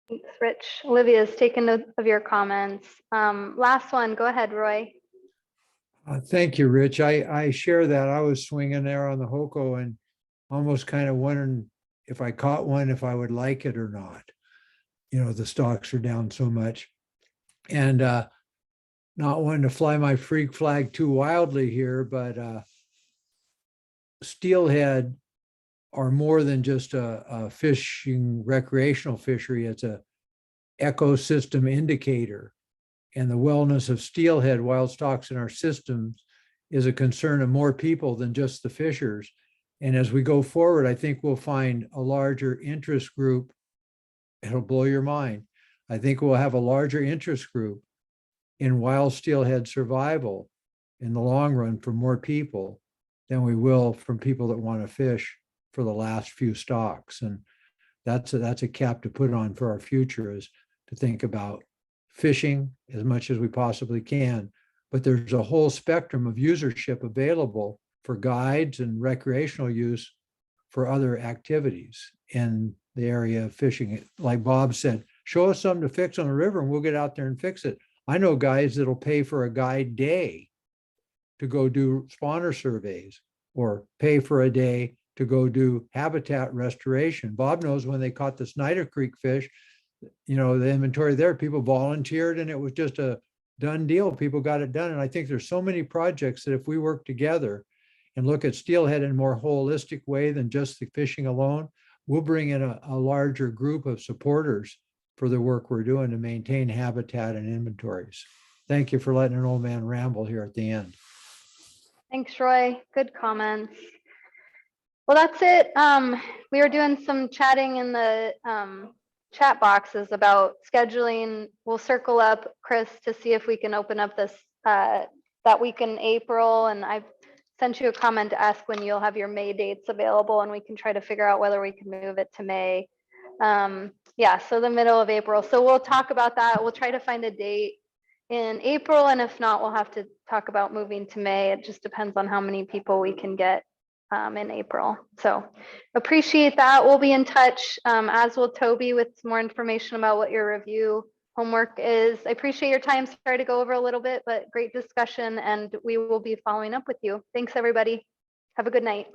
Thanks, Rich. Olivia's taken note of your comments. Last one, go ahead, Roy. Thank you, Rich. I share that. I was swinging there on the Hoko and almost kind of wondering if I caught one, if I would like it or not. You know, the stocks are down so much. And not wanting to fly my freak flag too wildly here, but steelhead are more than just a fishing, recreational fishery. It's a ecosystem indicator. And the wellness of steelhead wild stocks in our systems is a concern of more people than just the fishers. And as we go forward, I think we'll find a larger interest group. It'll blow your mind. I think we'll have a larger interest group in wild steelhead survival in the long run for more people than we will from people that want to fish for the last few stocks. And that's a cap to put on for our future, is to think about fishing as much as we possibly can. But there's a whole spectrum of usership available for guides and recreational use for other activities in the area of fishing. Like Bob said, show us something to fix on the river and we'll get out there and fix it. I know guys that'll pay for a guide day to go do spawner surveys, or pay for a day to go do habitat restoration. Bob knows when they caught the Snyder Creek fish, you know, the inventory there, people volunteered and it was just a done deal. People got it done. And I think there's so many projects that if we work together and look at steelhead in a more holistic way than just the fishing alone, we'll bring in a larger group of supporters for the work we're doing to maintain habitat and inventories. Thank you for letting an old man ramble here at the end. Thanks, Roy. Good comments. Well, that's it. We were doing some chatting in the chat boxes about scheduling. We'll circle up, Chris, to see if we can open up this that week in April. And I've sent you a comment to ask when you'll have your May dates available, and we can try to figure out whether we can move it to May. Yeah, so the middle of April. So we'll talk about that. We'll try to find a date in April, and if not, we'll have to talk about moving to May. It just depends on how many people we can get in April. So appreciate that. We'll be in touch, as will Toby, with some more information about what your review homework is. I appreciate your time. Sorry to go over a little bit, but great discussion, and we will be following up with you. Thanks, everybody. Have a good night.